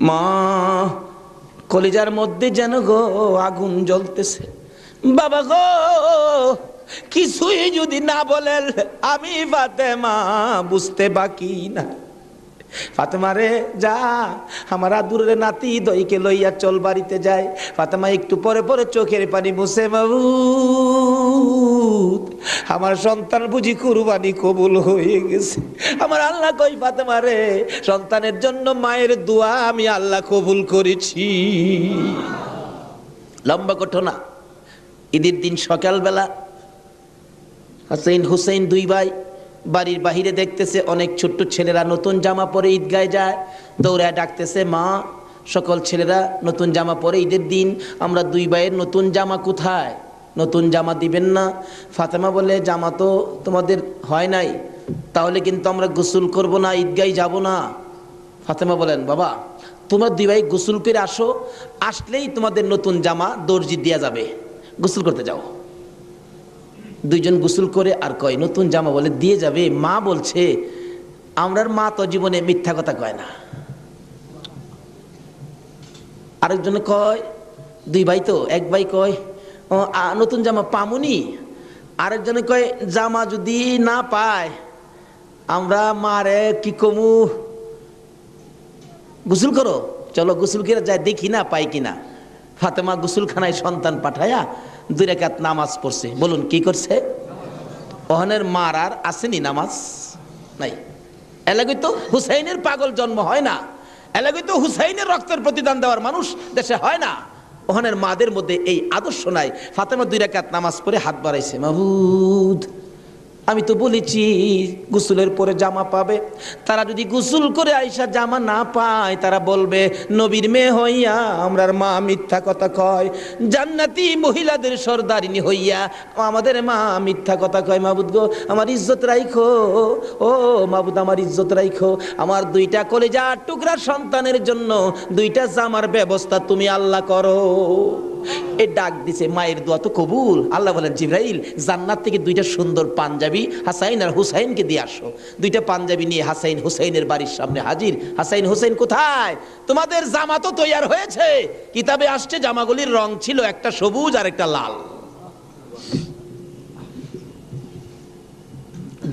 মা কলিজার মধ্যে যেন গো আগুন জ্বলতেছে। বাবা গো কিছুই যদি না বলেন আমি ফাতেমা বুঝতে বাকি না। ফাতেমা রে যা, আমার আদুরে নাতি দইকে লইয়া চল বাড়িতে যায়। ফাতেমা একটু পরে পরে চোখের পানি মুছে, মাবুদ আমার সন্তান বুঝি কুরবানি কবুল হয়ে গেছে। আমার আল্লাহ কই ফাতেমা রে, সন্তানের জন্য মায়ের দোয়া আমি আল্লাহ কবুল করেছি। লম্বা ঘটনা। ঈদের দিন সকালবেলা হাসাইন হুসাইন দুই ভাই বাড়ির বাহিরে দেখতেছে অনেক ছোট্ট ছেলেরা নতুন জামা পরে ঈদগায় যায়। দৌড়ায় ডাকতেছে, মা সকল ছেলেরা নতুন জামা পরে ঈদের দিন, আমরা দুই ভাইয়ের নতুন জামা কোথায়? নতুন জামা দিবেন না? ফাতেমা বলে, জামা তো তোমাদের হয় নাই, তাহলে কিন্তু আমরা গোসল করব না, ঈদগায় যাব না। ফাতেমা বলেন, বাবা তোমরা দুই ভাই গোসল করে আসো, আসলেই তোমাদের নতুন জামা দর্জি দেয়া যাবে, গোসল করতে যাও। দুইজন গোসল করে আর কয় নতুন জামা বলে দিয়ে যাবে। মা বলছে, আমরার মা তো জীবনে মিথ্যা কথা কয় না। আরেকজনে কয়, দুই ভাই তো, এক ভাই কয় নতুন জামা পামুনি, আরেকজনে কয় জামা যদি না পায় আমরা মারে কি কমু, গোসল করো, চলো গোসল করে যায় দেখি না পাই কিনা। ফাতেমা গোসলখানায় সন্তান পাঠায়া 2 রাকাত নামাজ পড়ছে। বলুন কি করছে? ওহনের মার আর আসেনি নামাজ নাই। এলাকায় তো হুসাইনের পাগল জন্ম হয় না, এলাকায় তো হুসাইনের রক্তের প্রতিদান দেওয়ার মানুষ দেশে হয় না। ওহনের মাদের মধ্যে এই আদর্শ নাই। ফাতেমা 2 রাকাত নামাজ পড়ে হাত বাড়াইছে, মাবুদ আমি তো বলেছি গোসলের পরে জামা পাবে, তারা যদি গোসল করে আইসা জামা না পায় তারা বলবে নবীর মেয়ে হইয়া আমরার মা মিথ্যা কথা কয়, জান্নাতি মহিলাদের সর্দারিনী হইয়া আমাদের মা মিথ্যা কথা কয়। মাবুদ গো আমার ইজ্জত রাইখো, ও মাবুদ আমার ইজ্জত রাইখো, আমার 2টা কলিজার টুকরা সন্তানের জন্য 2টা জামার ব্যবস্থা তুমি আল্লাহ করো। এ ডাক দিছে, মায়ের দোয়া তো কবুল। আল্লাহ বলেন, জিবরাইল জান্নাত থেকে 2টা সুন্দর পাঞ্জাবি হাসাইন আর হুসাইনকে দিয়ে আসো। 2টা পাঞ্জাবি নিয়ে হাসাইন হুসাইনের বাড়ির সামনে হাজির। হাসাইন হুসাইন কোথায়? তোমাদের জামা তো তৈয়ার হয়েছে। কিতাবে আসছে জামাগুলির রং ছিল একটা সবুজ আর একটা লাল।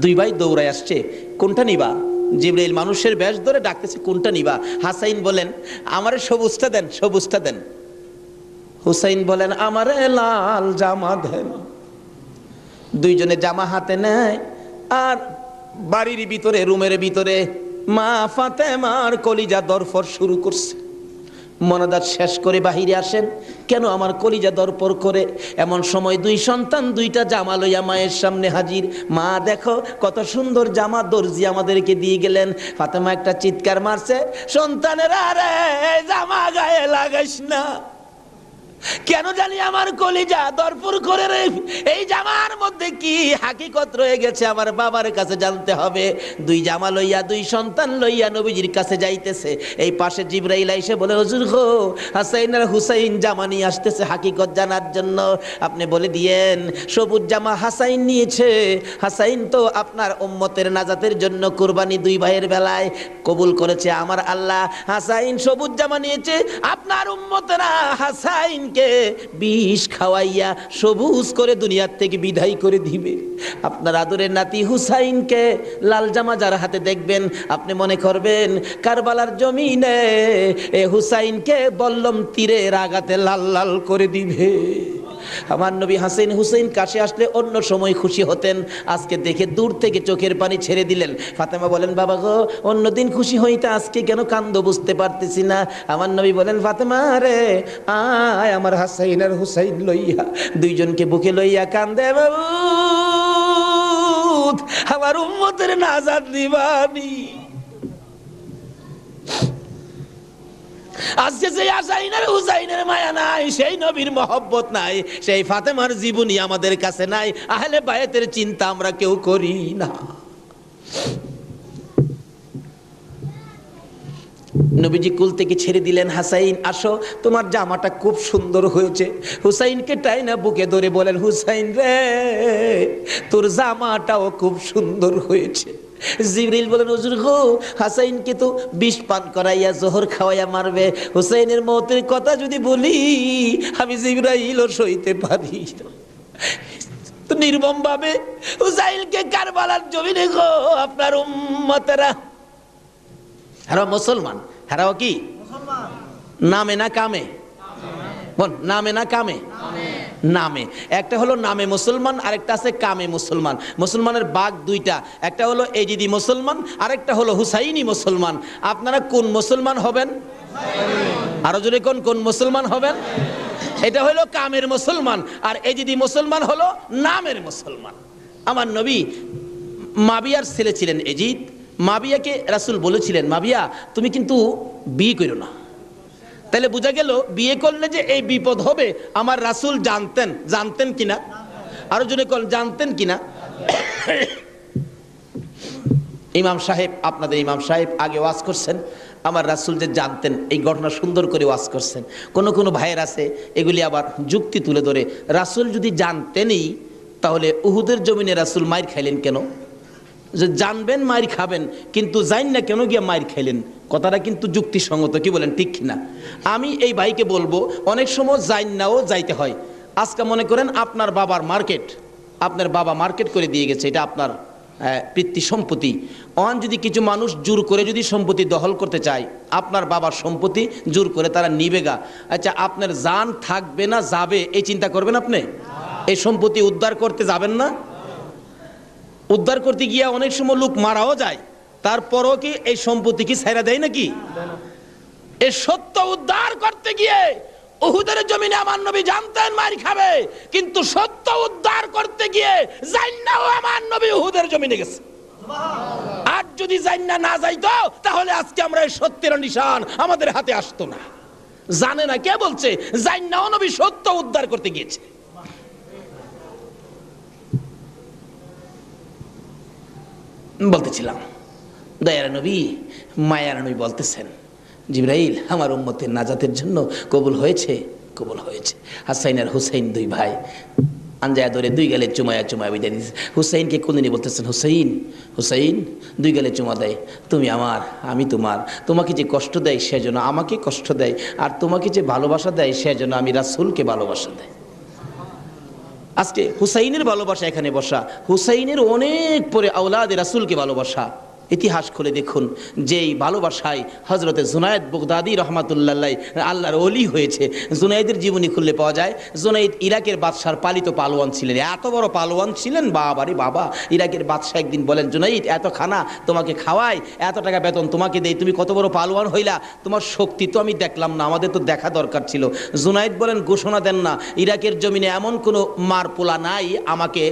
2 ভাই দৌড়ায় আসছে, কোনটা নিবা? জিবরাইল মানুষের বেশ ধরে ডাকতেছে, কোনটা নিবা? হাসাইন বলেন, আমারে সবুজটা দেন, সবুজটা দেন। হুসাইন বলেন, আমারে লাল জামা দেন। 2জনে জামা হাতে নেয় আর বাড়ির ভিতরে রুমের ভিতরে মা ফাতেমার কলিজা দরফর শুরু করছে। মনাদার শেষ করে বাহিরে আসেন, কেন আমার কলিজা দরপর করে? এমন সময় 2 সন্তান 2টা জামা লইয়া মায়ের সামনে হাজির। মা দেখো কত সুন্দর জামা দর্জি আমাদেরকে দিয়ে গেলেন। ফাতেমা একটা চিৎকার মারছে, সন্তানেরা রে জামা গায়ে লাগাইস না, কেন জানি আমার কলিজা দরপুর করে রে, এই জামার মধ্যে কি হাকিকত রয়ে গেছে আমার বাবার কাছে জানতে হবে। 2 জামা লইয়া 2 সন্তান লইয়া নবীজির কাছে যাইতেছে। এই পাশে জিবরাইল এসে বলে, হুজুর গো হাসাইন আর হুসাইন জামা নিয়ে আসতেছে হাকিকত জানার জন্য, আপনি বলে দিয়েন সবুজ জামা হাসাইন নিয়েছে। হাসাইন তো আপনার উম্মতের নাজাতের জন্য কুরবানি 2 ভাইয়ের বেলায় কবুল করেছে আমার আল্লাহ। হাসাইন সবুজ জামা নিয়েছে, আপনার উম্মতেরা হাসাইন কে বিষ খাওয়াইয়া সবুজ করে দুনিয়ার থেকে বিদায় করে দিবে। আপনার আদরের নাতি হুসাইনকে লাল জামা যার হাতে দেখবেন আপনি মনে করবেন কারবালার জমিনে এ হুসাইনকে বল্লম তীরের আঘাতে লাল লাল করে দিবে। আমার নবী হাসাইন হুসাইন কাছে আসলে অন্য সময় খুশি হতেন, আজকে দেখে দূর থেকে চোখের পানি ছেড়ে দিলেন। ফাতেমা বলেন, বাবা গো অন্যদিন খুশি হইতে আজকে কেন কান্দো বুঝতে পারতেছি না। আমার নবী বলেন, ফাতেমা রে আয় আমার হাসাইন আর হুসাইন লইয়া। 2জনকে বুকে লইয়া কান্দে, মাবুদ আমার উম্মতের নাজাত দিবানি। আজকে সেই হাসাইনের হুসাইনের মায়া নাই, সেই নবীর মহব্বত নাই, সেই ফাতেমার জীবনী আমাদের কাছে নাই, আহলে বায়াতের চিন্তা আমরা কেউ করি না। নবীজি কুল থেকে ছেড়ে দিলেন, হাসাইন আসো তোমার জামাটা খুব সুন্দর হয়েছে। হুসাইনকে টাইনা বুকে ধরে বলেন, হুসাইন রে তোর জামাটাও খুব সুন্দর হয়েছে। জিবরিল বলেন হুজুর গো, হাসাইনকে তো বিষ পান করাইয়া জোহর খাওয়াইয়া মারবে, হুসাইনের মৌতের কথা যদি বলি আমি জিবরাইল সইতে পারি না। তো নির্মম ভাবে হুসাইনকে কারবালার জমিনে গো আপনার উম্মতেরা, হারা মুসলমান, হারাও কি নামে না কামে? বল নামে না কামে? নামে। একটা হলো নামে মুসলমান, আরেকটা আছে কামে মুসলমান। মুসলমানের ভাগ দুইটা, একটা হলো এজিদি মুসলমান, আরেকটা হলো হুসাইনি মুসলমান। আপনারা কোন মুসলমান হবেন? আরো জোরে কোন কোন মুসলমান হবেন? এটা হলো কামের মুসলমান, আর এজিদি মুসলমান হলো নামের মুসলমান। আমার নবী মাবিয়ার ছেলে ছিলেন এজিদ। মাবিয়াকে রাসূল বলেছিলেন, মাবিয়া তুমি কিন্তু বিয়ে করো না। তাহলে বোঝা গেল বিয়ে করলে যে এই বিপদ হবে আমার রাসূল জানতেন। জানতেন কিনা? আরো জনে কোন জানতেন কিনা? ইমাম সাহেব, আপনাদের ইমাম সাহেব আগে ওয়াজ করছেন, আমার রাসূল যে জানতেন এই ঘটনা সুন্দর করে ওয়াজ করছেন। কোন কোন ভাইয়ের আছে এগুলি আবার যুক্তি তুলে ধরে, রাসূল যদি জানতেনই তাহলে উহুদের জমিনে রাসূল মাইর খাইলেন কেন? যে জানবেন মাইর খাবেন, কিন্তু জান না কেন গিয়ে মাইর খাইলেন? কথাটা কিন্তু যুক্তিসঙ্গত, কি বলেন ঠিক কিনা? আমি এই ভাইকে বলবো অনেক সময় জান নাও যাইতে হয়। আজকে মনে করেন আপনার বাবার মার্কেট, আপনার বাবা মার্কেট করে দিয়ে গেছে, এটা আপনার পিতৃ সম্পত্তি। অন যদি কিছু মানুষ জোর করে যদি সম্পত্তি দখল করতে চায়, আপনার বাবার সম্পত্তি জোর করে তারা নিবে গা, আচ্ছা আপনার জান থাকবে না যাবে এই চিন্তা করবেন আপনি? এই সম্পত্তি উদ্ধার করতে যাবেন না? উদ্ধার করতে গিয়ে অনেক সময় লোক মারাও যায়, তারপরও কি এই সম্পত্তি কি ছাইরা দেয় নাকি? এই সত্য উদ্ধার করতে গিয়ে উহুদের জমিনে আমার নবী জানতেন মার খাবে, কিন্তু সত্য উদ্ধার করতে গিয়ে জান্নাও আমার নবী উহুদের জমিনে গেছে। আর যদি জান্না না যাইতো তাহলে আজকে আমরা এই সত্যের নিশান আমাদের হাতে আসতো না। জানে না কে বলছে? জান্নাও নবী সত্য উদ্ধার করতে গিয়েছে। বলতেছিলাম দয়ার নবী, মায়ার নবী বলতেছেন, জিবরাইল আমার উম্মতের নাজাতের জন্য কবুল হয়েছে, কবুল হয়েছে। হাসাইন আর হুসাইন দুই ভাই আঞ্জায়া ধরে দুই গালে চুমায়া চুমায়া বিদায় দিয়েছে। হুসাইনকে কোনদিনই বলতেছেন, হুসাইন হুসাইন, দুই গালে চুমা দেয়, তুমি আমার আমি তোমার। তোমাকে যে কষ্ট দেয় সেজন্য আমাকে কষ্ট দেয়, আর তোমাকে যে ভালোবাসা দেয় সেজন্য আমি রাসূলকে ভালোবাসা দেয়। আজকে হুসাইনের ভালোবাসা এখানে বসা, হুসাইনের অনেক পরে আওলাদে রাসূলকে ভালোবাসা। ইতিহাস খুলে দেখুন, যেই ভালোবাসায় হযরতে জুনায়েদ বাগদাদী রহমাতুল্লাহ আল্লাহর ওলি হয়েছে। জুনায়েদের জীবনী খুললে পাওয়া যায়, জুনায়েদ ইরাকের বাদশার পালিত পালোয়ান ছিলেন। এত বড় পালোয়ান ছিলেন, বাবারে বাবা। ইরাকের বাদশাহ একদিন বলেন, জুনায়েদ এত খানা তোমাকে খাওয়াই, এত টাকা বেতন তোমাকে দেই, তুমি কত বড় পালোয়ান হইলা, তোমার শক্তি তো আমি দেখলাম না, আমাদের তো দেখা দরকার ছিল। জুনায়েদ বলেন, ঘোষণা দেন না, ইরাকের জমিনে এমন কোনো মারপোলা নাই আমাকে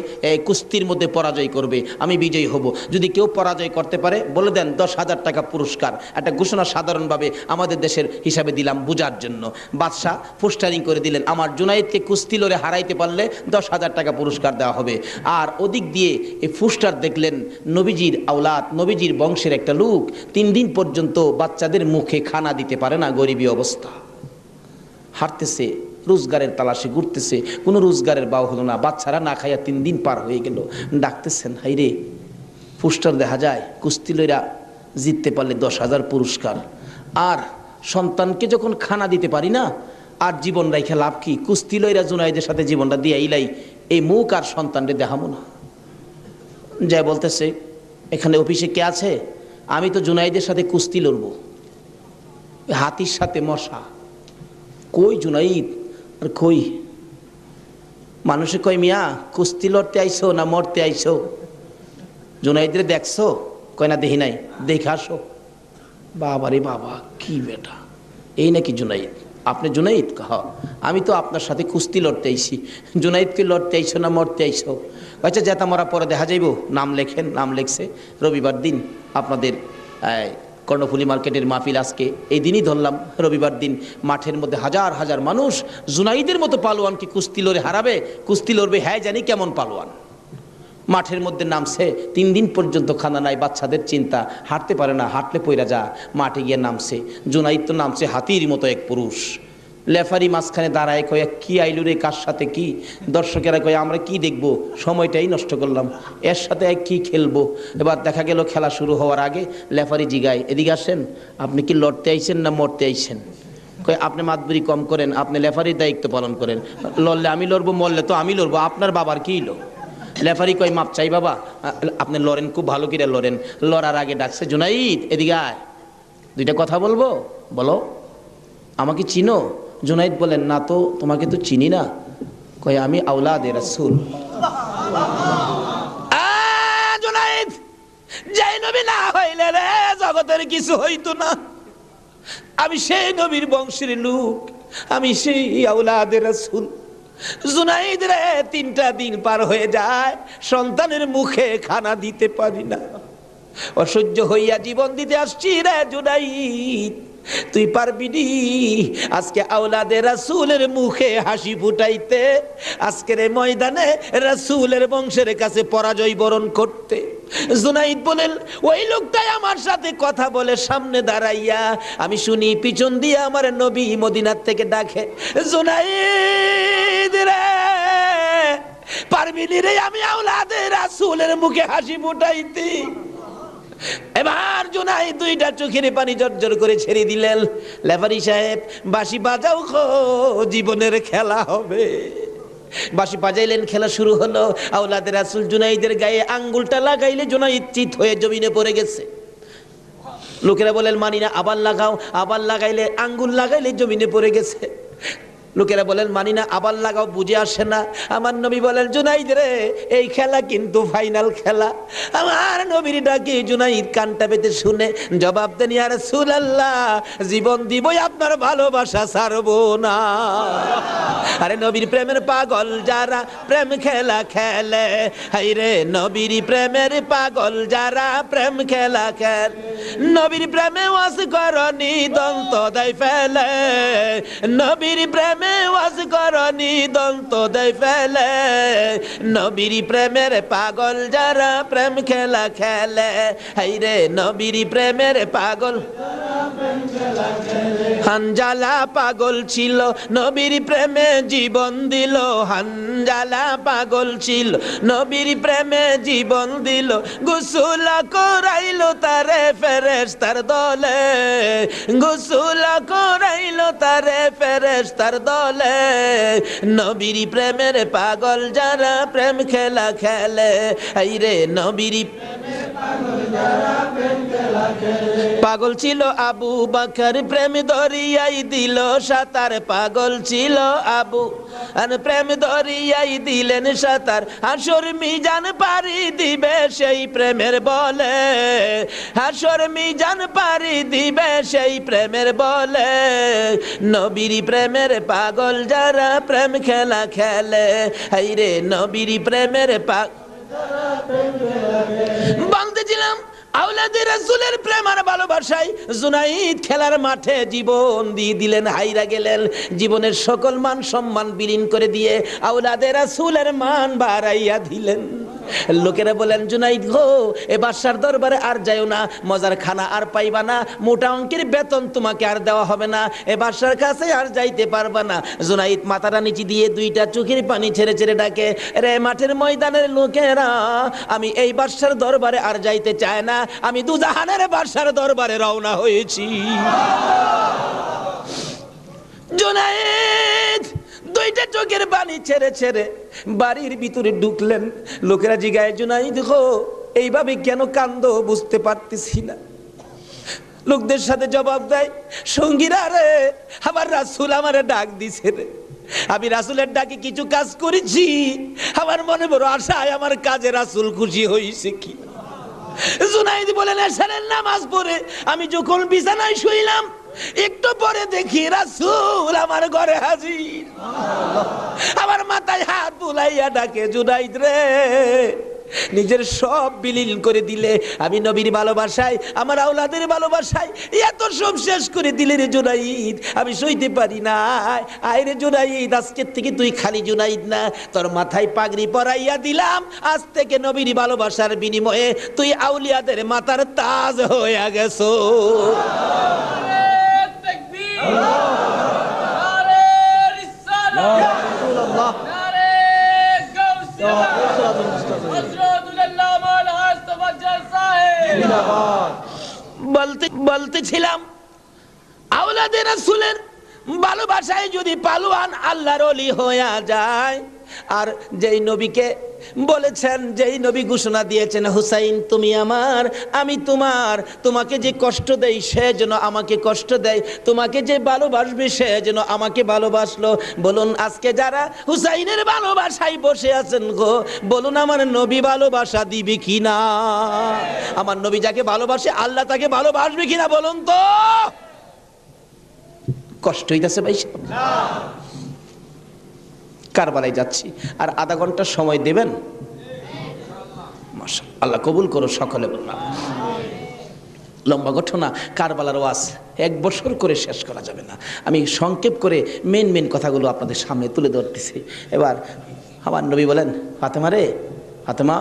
কুস্তির মধ্যে পরাজয় করবে, আমি বিজয়ী হব। যদি কেউ পরাজয় করতে পারে বলে দেন 10,000 টাকা পুরস্কার। একটা ঘোষণা সাধারণভাবে আমাদের দেশের হিসাবে দিলাম বুঝার জন্য। বাদশাহ পোস্টারিং করে দিলেন, আমার জুনায়েদকে কুস্তি লড়ে হারাইতে পারলে 10,000 টাকা পুরস্কার দেওয়া হবে। আর ওদিক দিয়ে এই পোস্টার দেখলেন নবীজির আওলাদ, নবীজির বংশের একটা লোক 3 দিন পর্যন্ত বাচ্চাদের মুখে খানা দিতে পারে না, গরিবী অবস্থা, হাঁটতেছে, রোজগারের তালাশে ঘুরতেছে, কোনো রোজগারের বাও হলো না, বাচ্চারা না খাইয়া 3 দিন পার হয়ে গেল। ডাকতেছেন, হাইরে পোস্টার দেখা যায় কুস্তি লইরা জিততে পারলে 10,000 পুরস্কার, আর সন্তানকে যখন খানা দিতে পারি না, আর জীবন রাইখা লাভ কি? কুস্তি লইরা জুনায়েদের সাথে জীবনটা দিয়ে ইলাই, এই মুখ আর সন্তানরে দেখাবো না। যাই বলতেছে, এখানে অফিসে কে আছে? আমি তো জুনায়েদের সাথে কুস্তি লড়বো, হাতির সাথে মশা। কই জুনাইদ? আর কই? মানুষে কই, মিয়া কুস্তি লড়তে আইছো না মরতে আইছো? জুনাইদরে দেখছো? কয় না দেখি নাই, দেখে আসো। বাবারে বাবা, কি বেটা, এই নাকি জুনাইদ? আপনি জুনাইদ? আমি তো আপনার সাথে কুস্তি লড়তে আইছি। জুনাইদকে লড়তে আইছো না মরতে আইছো? আচ্ছা যেটা মরা পরে দেখা যাইব, নাম লেখেন। নাম লেখছে, রবিবার দিন আপনাদের কর্ণফুলী মার্কেটের মাহফিল আজকে এই দিনই ধরলাম, রবিবার দিন মাঠের মধ্যে হাজার হাজার মানুষ জুনাইদের মতো পালোয়ানকে কুস্তি লড়ে হারাবে, কুস্তি লড়বে। হ্যাঁ জানি কেমন পালোয়ান। মাঠের মধ্যে নামছে, 3 দিন পর্যন্ত খানা নাই, বাচ্চাদের চিন্তা, হাঁটতে পারে না, হাঁটলে পইরা যা। মাঠে গিয়ে নামছে, জুনাইদ তো নামছে হাতির মতো এক পুরুষ, লেফারি মাঝখানে দাঁড়ায়, কয় কি আইলু রে, কার সাথে কি? দর্শকেরা কয় আমরা কি দেখবো, সময়টাই নষ্ট করলাম, এর সাথে কি খেলবো। এবার দেখা গেল খেলা শুরু হওয়ার আগে লেফারি জিগায়, এদিকে আসেন, আপনি কি লড়তে আইছেন না মরতে আইছেন? কয় আপনি মাতবুরি কম করেন, আপনি লেফারির দায়িত্ব পালন করেন, লড়লে আমি লড়বো, মরলে তো আমি লড়বো, আপনার বাবার কি লো? লেফারি কয় মাপ চাই বাবা, আপনি লড়েন, খুব ভালো করে লড়েন। লড়ার আগে ডাকছে, জুনাইদ এদিকে আয়, দুইটা কথা বলবো, বলো। আমাকে চিনো? জুনাইদ বলেন, না তো, তোমাকে তো চিনি না। কয় আমি আওলাদে রাসূল। জুনাইদ, যেই নবী না হইলে রে জগতের কিছু হইতো না। আমি সেই নবীর বংশের লোক, আমি সেই আওলাদে রাসূল। জুনাইদ রে, 3টা দিন পার হয়ে যায়, সন্তানের মুখে খানা দিতে পারি না, অসহ্য হইয়া জীবন দিতে আসছি রে জুনাইদ। তুই পারবি নি আজকে আওলাদে রাসূলের মুখে হাসি ফুটাইতে, আজকের এই ময়দানে রাসূলের বংশের কাছে পরাজয় বরণ করতে? জুনাইদ বলেন, ওই লোকটাই আমার সাথে কথা বলে সামনে দাঁড়াইয়া, আমি শুনি পিছন দিয়ে আমার নবী মদিনার থেকে ডাকে, জুনাইদ রে, পারবি নি রে আমি আওলাদে রাসূলের মুখে হাসি ফুটাইতে? এবার জুনাইদ 2টা চোখের পানি জর্জর করে ছেড়ে দিলেন। লেফারি সাহেব, বাঁশি বাজাও খো, জীবনের খেলা হবে। বাঁশি বাজাইলেন, খেলা শুরু হলো। আওলাদে রাসূল জুনাইদের গায়ে আঙ্গুলটা লাগাইলে জুনাইদ চিত হয়ে জমিনে পড়ে গেছে। লোকেরা বলেন মানি না, আবার লাগাও, আবার লাগাইলে, আঙ্গুল লাগাইলে জমিনে পড়ে গেছে। লোকেরা বলেন মানি না, আবার লাগাও, বুঝে আসে না। আমার নবী বলেন, জুনাইদ রে, এই খেলা কিন্তু ফাইনাল খেলা। আমার নবীর ডাকে জুনাইদ কানটা পেতে শুনে জবাব দেন, ইয়া রাসূলুল্লাহ, জীবন দিবই, আপনার ভালোবাসা ছাড়বো না। আরে নবীর প্রেমের পাগল যারা প্রেম খেলা খেলে, হাই রে নবীর প্রেমের পাগল যারা প্রেম খেলা খেলে, নবীর প্রেমে ওয়াজ করনি দন্ত দেয় ফেলে, নবীর প্রেমে ওয়াজ করনি দন্ত দেয় ফেলে, নবীর প্রেমের পাগল যারা প্রেম খেলা খেলে, হাই রে নবীর প্রেমের পাগল। হানজালা পাগল ছিল, নবীর প্রেমে জীবন দিল, হানজালা পাগল ছিল, নবীর প্রেমে জীবন দিল, গোসল করাইলো তারে ফেরেশতার দলে, গোসল করাইলো তারে ফেরেশতার দলে, নবীর প্রেমের পাগল যারা প্রেম খেলা খেলে, এই রে নবীর পাগল ছিল আবু বকর, প্রেম দরিয়াই দিল সাঁতার, পাগল ছিল আবু আর প্রেম দরিয়াই দিলেন সাঁতার, হাসর মিজান পারি দিবে সেই প্রেমের বলে, হাসর মিজান পারি দিবে সেই প্রেমের বলে, নবীর প্রেমের পাগল যারা প্রেম খেলা খেলে, হাই রে নবীর প্রেমের পাগল। বলতেছিলাম আওলাদে রাসূলের প্রেম আর ভালোবাসায় জুনাইদ খেলার মাঠে জীবন দিয়ে দিলেন, হাইরা গেলেন, জীবনের সকল মান সম্মান বিলীন করে দিয়ে আওলাদে রাসূলের মান বাড়াইয়া দিলেন। লোকেরা বলেন, জুনাইদ গো, এ বাদশার দরবারে আর যাইও না, মজার খানা আর পাইবা না, মোটা অঙ্কের বেতন তোমাকে আর দেওয়া হবে না, এ বাদশার কাছে আর যাইতে পারবা না। জুনাইদ মাথাটা নিচে দিয়ে 2টা চোখের পানি ছেড়ে ছেড়ে ডাকে, রে মাঠের ময়দানের লোকেরা, আমি এই বাদশার দরবারে আর যাইতে চাই না, আমি দুজাহানের বাদশার দরবারে রওনা হয়েছি। জুনাইদ 2টা চোখের পানি ছেড়ে ছেড়ে বাড়ির ভিতরে ঢুকলেন। লোকেরা জিগায়, জুনাইদ গো, এইভাবে কেন কান্দো বুঝতে পারতেছি না। লোকদের সাথে জবাব দেয়, সঙ্গীরা রে, আমার রাসূল আমারে ডাক দিছে রে, আমি রাসূলের ডাকে কিছু কাজ করেছি, আমার মনে বড় আশায় আমার কাজে রাসূল খুশি হয়েছে কি। জুনাইদ বলেন, এশারের নামাজ পড়ে আমি যখন বিছানায় শুইলাম, একটু পরে দেখি রাসূল আমার ঘরে হাজির, আমার মাথায় হাত বুলাইয়া ডাকে, জুনাইদ রে, নিজের সব বিলীন করে দিলে, আমি নবীর ভালোবাসায়, আমার আওলাদের ভালোবাসায় এত সব শেষ করে দিলে রে জুনাইদ, আমি সইতে পারি না। আয় রে জুনাইদ, আজকের থেকে তুই খালি জুনাইদ না, তোর মাথায় পাগড়ি পরাইয়া দিলাম, আজ থেকে নবীর ভালোবাসার বিনিময়ে তুই আউলিয়াদের মাথার তাজ হয়ে গেছো। বলতেছিলাম আওলাদে রাসূলের ভালোবাসায় যদি পালোয়ান আল্লাহর ওলি হয়ে যায়, আর যেই নবীকে বলেছেন, যেই নবী ঘোষণা দিয়েছেন হুসাইন তুমি আমার আমি তোমার, তোমাকে যে কষ্ট দেয় সে যেন আমাকে কষ্ট দেয়, তোমাকে যে ভালোবাসবে সে যেন আমাকে ভালোবাসলো। বলুন আজকে যারা হুসাইনের ভালোবাসায় বসে আছেন গো, বলুন আমার নবী ভালোবাসা দিবে কিনা? আমার নবী যাকে ভালোবাসে আল্লাহ তাকে ভালোবাসবে কিনা বলুন তো? কষ্ট হইতেছে ভাই সাহেব। কারবালায় যাচ্ছি, আর আধা ঘন্টা সময় দেবেন? মাশাআল্লাহ, আল্লাহ কবুল করো সকলে বললাম। লম্বা ঘটনা, কারবালার ওয়াজ 1 বছর করে শেষ করা যাবে না। আমি সংক্ষেপ করে মেন কথাগুলো আপনাদের সামনে তুলে ধরতেছি। এবার আমার নবী বলেন, ফাতেমা রে, ফাতেমা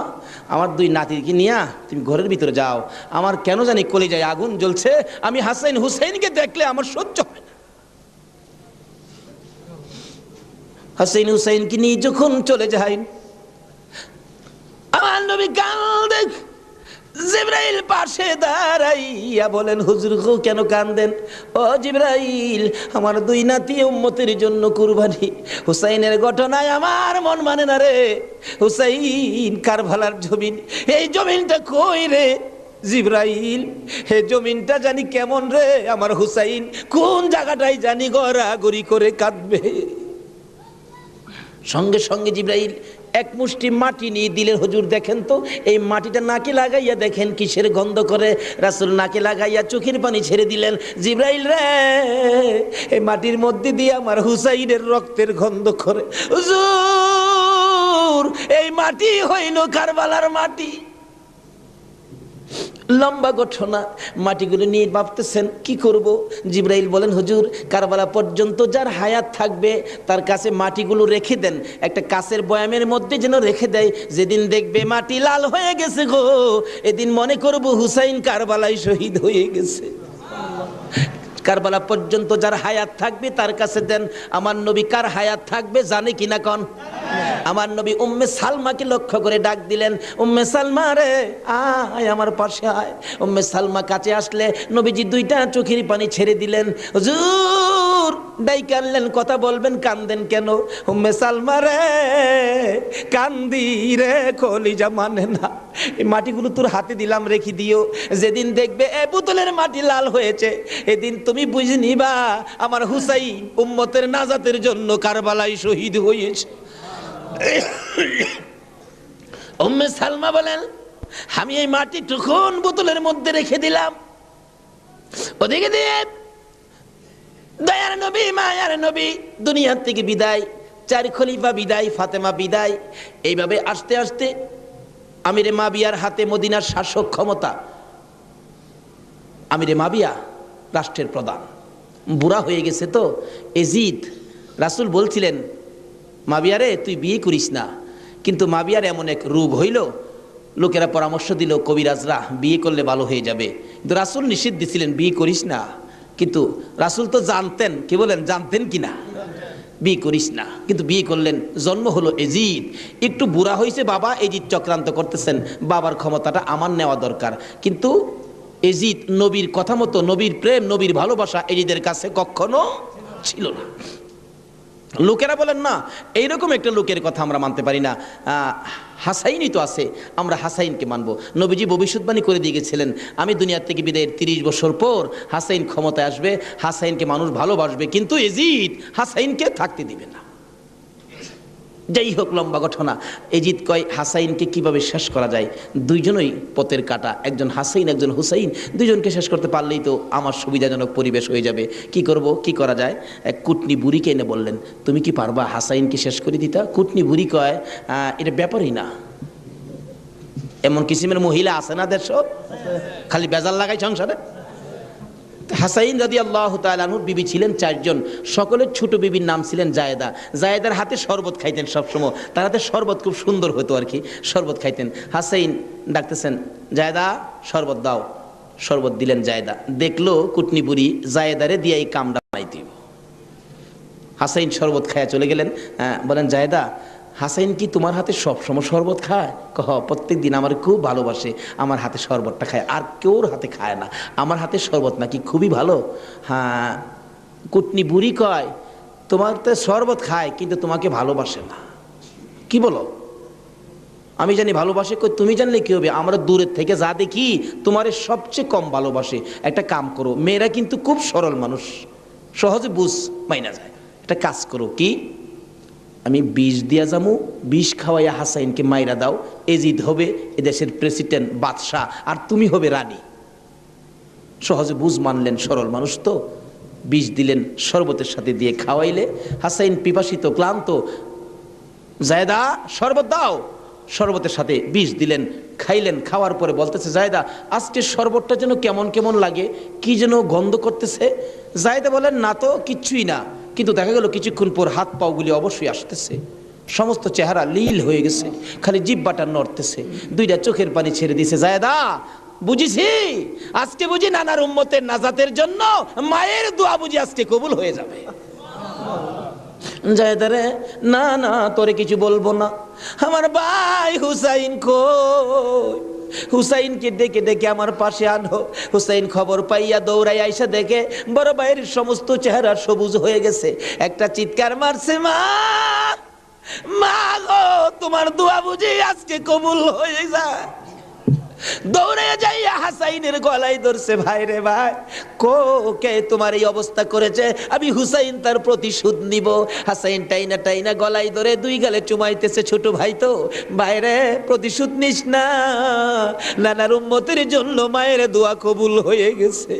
আমার 2 নাতিকে নিয়ে তুমি ঘরের ভিতরে যাও, আমার কেন জানি কলিজায় আগুন জ্বলছে, আমি হাসাইন হুসাইনকে দেখলে আমার সহ্য হয় না। হাসাইন হুসাইনকে নিয়ে যখন চলে যাই, আমার নবী কান্দে। জিবরাইল পাশে দাঁড়াইয়া বলেন, হুজুর গো কেন কান্দেন? ও জিবরাইল, আমার 2 নাতি উম্মতের জন্য কুরবানি। হুসাইনের ঘটনায় আমার মন মানে না রে। হুসাইন কারবালার জমিন, এই জমিনটা কই রে জিবরাইল? হে জমিনটা জানি কেমন রে, আমার হুসাইন কোন জায়গাটাই জানি গড়াগড়ি করে কাঁদবে। সঙ্গে সঙ্গে জিবরাইল 1 মুষ্টি মাটি নিয়ে দিলেন। হুজুর দেখেন তো, এই মাটিটা নাকে লাগাইয়া দেখেন কিসের গন্ধ করে। রাসূল নাকে লাগাইয়া চোখের পানি ছেড়ে দিলেন। জিবরাইল রে, এই মাটির মধ্যে দিয়ে আমার হুসাইনের রক্তের গন্ধ করে। হুজুর এই মাটি হইল কারবালার মাটি। লম্বা ঘটনা, মাটিগুলো নিয়ে ভাবতেছেন কি করব। জিবরাইল বলেন, হুজুর কারবালা পর্যন্ত যার হায়াত থাকবে তার কাছে মাটিগুলো রেখে দেন, একটা কাচের বয়ামের মধ্যে যেন রেখে দেয়। যেদিন দেখবে মাটি লাল হয়ে গেছে গো, এদিন মনে করব হুসাইন কারবালায় শহীদ হয়ে গেছে। কারবালা পর্যন্ত যার হায়াত থাকবে তার কাছে দেন। আমার নবী কার হায়াত থাকবে জানে কিনা কোন? আমার নবী উম্মে সালমাকে লক্ষ্য করে ডাক দিলেন, উম্মে সালমা রে আয় আমার পাশে আয়। উম্মে সালমা কাছে আসলে নবীজি 2টা চোখের পানি ছেড়ে দিলেন। হুজুর ডাইকে আনলেন, কথা বলবেন, কান্দেন কেন? উম্মে সালমা রে কান্দি রে, কলিজা মানে না, এই মাটিগুলো তোর হাতে দিলাম, রেখে দিও। যেদিন দেখবে এ বোতলের মাটি লাল হয়েছে, এদিন তুমি বুঝে নিবা আমার হুসাইন উম্মতের নাজাতের জন্য কারবালায় শহীদ হয়েছে। উম্মে সালমা বলেন, আমি এই মাটি তখন বোতলের মধ্যে রেখে দিলাম। ওদিকে দিয়ে দয়ার নবী মায়ার নবী দুনিয়ার থেকে বিদায়, 4 খলিফা বিদায়, ফাতেমা বিদায়। এইভাবে আস্তে আস্তে আমিরে মাবিয়ার হাতে মদিনার শাসক ক্ষমতা। আমিরে মাবিয়া রাষ্ট্রের প্রধান, বুড়া হয়ে গেছে তো এজিদ। রাসূল বলছিলেন, মাবিয়ারে তুই বিয়ে করিস না, কিন্তু মাবিয়ার এমন এক রোগ হইল, লোকেরা পরামর্শ দিল কবিরাজরা বিয়ে করলে ভালো হয়ে যাবে, কিন্তু রাসূল নিষেধ দিছিলেন বিয়ে করিস না। কিন্তু রাসূল তো জানতেন, কি বলেন, জানতেন কিনা বিয়ে করিস না, কিন্তু বিয়ে করলেন। জন্ম হলো এজিদ। একটু বুড়া হয়েছে বাবা, এজিদ চক্রান্ত করতেছেন, বাবার ক্ষমতাটা আমার নেওয়া দরকার। কিন্তু এজিদ নবীর কথা মতো, নবীর প্রেম, নবীর ভালোবাসা এজিদের কাছে কখনো ছিল না। লোকেরা বলেন না, এইরকম একটা লোকের কথা আমরা মানতে পারি না, হাসাইনই তো আছে, আমরা হাসাইনকে মানব। নবীজি ভবিষ্যৎবাণী করে দিয়ে গেছিলেন, আমি দুনিয়ার থেকে বিদায়ের 30 বছর পর হাসাইন ক্ষমতায় আসবে, হাসাইনকে মানুষ ভালোবাসবে, কিন্তু এজিদ হাসাইনকে থাকতে দিবে না। যাই হোক, লম্বা ঘটনা। এজিদ কয় হাসাইনকে কিভাবে শেষ করা যায়, 2জনই পথের কাটা, একজন হাসাইন একজন হুসাইন, 2জনকে শেষ করতে পারলেই তো আমার সুবিধাজনক পরিবেশ হয়ে যাবে। কি করব, কি করা যায়? এক কুটনি বুড়িকে এনে বললেন, তুমি কি পারবা হাসাইনকে শেষ করে দিতা? কুটনি বুড়ি কয়, এটা ব্যাপারই না। এমন কিসিমের মহিলা আছে না দেশ, খালি বেজাল লাগাই সংসারে। হাসাইন রাদিয়াল্লাহু তাআলা আনহুর বিবি ছিলেন 4 জন, সকলের ছোট বিবির নাম ছিলেন জায়েদা। জায়েদার হাতে শরবত খাইতেন সবসময়, তার হাতে শরবত খুব সুন্দর হতো আর কি, শরবত খাইতেন। হাসাইন ডাকতেছেন, জায়েদা শরবত দাও। শরবত দিলেন জায়েদা, দেখলো কুটনি বুড়ি জায়েদারে দিয়ে এই কামটা বানাই দিব। হাসাইন শরবত খায়া চলে গেলেন, বলেন জায়েদা হাসাইন কি তোমার হাতে সবসময় শরবত খায়? কহ প্রত্যেক দিন আমার খুব ভালোবাসে, আমার হাতে শরবতটা খায়, আর কেউর হাতে খায় না, আমার হাতে শরবত নাকি খুবই ভালো। হ্যাঁ, কুটনি বুড়ি কয় তোমার তো শরবত খায় কিন্তু তোমাকে ভালোবাসে না। কি বলো? আমি জানি ভালোবাসে, কই তুমি জানলে কি হবে, আমরা দূরের থেকে যা দেখি তোমারে সবচেয়ে কম ভালোবাসে। একটা কাম করো, মেয়েরা কিন্তু খুব সরল মানুষ, সহজে বুঝ মাইনা যায়। একটা কাজ করো, কি আমি বিষ দিয়া যামু, বিষ খাওয়াইয়া হাসাইনকে মাইরা দাও, এজিদ হবে এদেশের প্রেসিডেন্ট বাদশাহ, আর তুমি হবে রানী। সহজে বুঝ মানলেন, সরল মানুষ তো। বিষ দিলেন, শরবতের সাথে দিয়ে খাওয়াইলে হাসাইন পিপাসিত ক্লান্ত, জায়দা শরবত দাও, শরবতের সাথে বিষ দিলেন, খাইলেন। খাওয়ার পরে বলতেছে জায়দা আজকে শরবতটা যেন কেমন কেমন লাগে, কি যেন গন্ধ করতেছে। জায়দা বলেন না তো, কিচ্ছুই না, কিন্তু দেখা গেল কিছুক্ষণ পর হাত পাওগুলি অবশ্যই আসতেছে, সমস্ত চেহারা লীল হয়ে গেছে, খালি জিব্বাটা নড়তেছে, দুইটা চোখের পানি ছেড়ে দিছে। জায়দা বুঝিছি, আজকে বুঝি নানার উম্মতের নাজাতের জন্য মায়ের দোয়া বুঝি আজকে কবুল হয়ে যাবে। জায়দারে না না, তোরে কিছু বলবো না, আমার ভাই হুসাইন কই? হুসাইনকে ডেকে ডেকে আমার পাশে আনো। হুসাইন খবর পাইয়া দৌড়াই আইসা দেখে বড় ভাইয়ের সমস্ত চেহারা সবুজ হয়ে গেছে। একটা চিৎকার মারছে, মা মা গো, তোমার দোয়া বুঝি আজকে কবুল হয়ে যায়। দৌড়ে যাইয়া হাসাইনের গলায় ধরছে, ভাই রে ভাই, কে তোমার এই অবস্থা করেছে, আমি হুসাইন তার প্রতিশোধ নিব। হাসাইন টাইনা টাইনা গলায় ধরে দুই গালে চুমাইতেছে, ছোট ভাই তো, ভাইরে প্রতিশোধ নিস না, নানার উম্মতের জন্য মায়ের দোয়া কবুল হয়ে গেছে।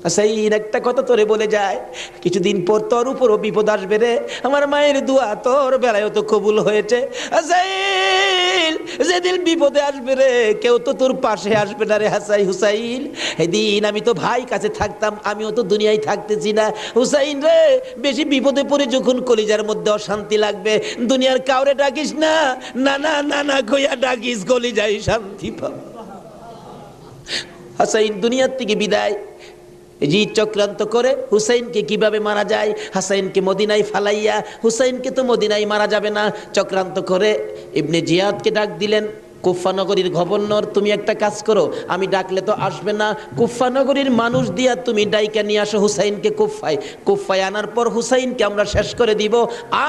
হাসাইন একটা কথা তোরে বলে যায়, কিছুদিন পর তোর উপরও বিপদ আসবে রে, আমার মায়ের দোয়া তোর বেলায় তো কবুল হয়েছে। হাসাইন যেদিন বিপদে আসবে রে, কেউ তো তোর পাশে আসবে না রে হুসাইন। এদিন আমি তো ভাই কাছে থাকতাম, আমিও তো দুনিয়ায় থাকতেছি না। হুসাইন রে, বেশি বিপদে পড়ে যখন কলিজার মধ্যে অশান্তি লাগবে, দুনিয়ার কাউরে ডাকিস না, নানা নানা কইয়া ডাকিস, কলিজায় শান্তি পাব। হাসাইন দুনিয়ার থেকে বিদায়। জিদ চক্রান্ত করে হুসাইনকে কিভাবে মারা যায়, হাসাইনকে মদিনায় ফালাইয়া, হুসাইনকে তো মদিনায় মারা যাবে না, চক্রান্ত করে ইবনে জিয়াদকে ডাক দিলেন। কুফা নগরীর গভর্নর, তুমি একটা কাজ করো, আমি ডাকলে তো আসবে না, কুফা নগরীর মানুষ দিয়া তুমি ডাইকা নিয়ে আসো হুসাইনকে কুফায়। কুফায় আনার পর হুসাইনকে আমরা শেষ করে দিব,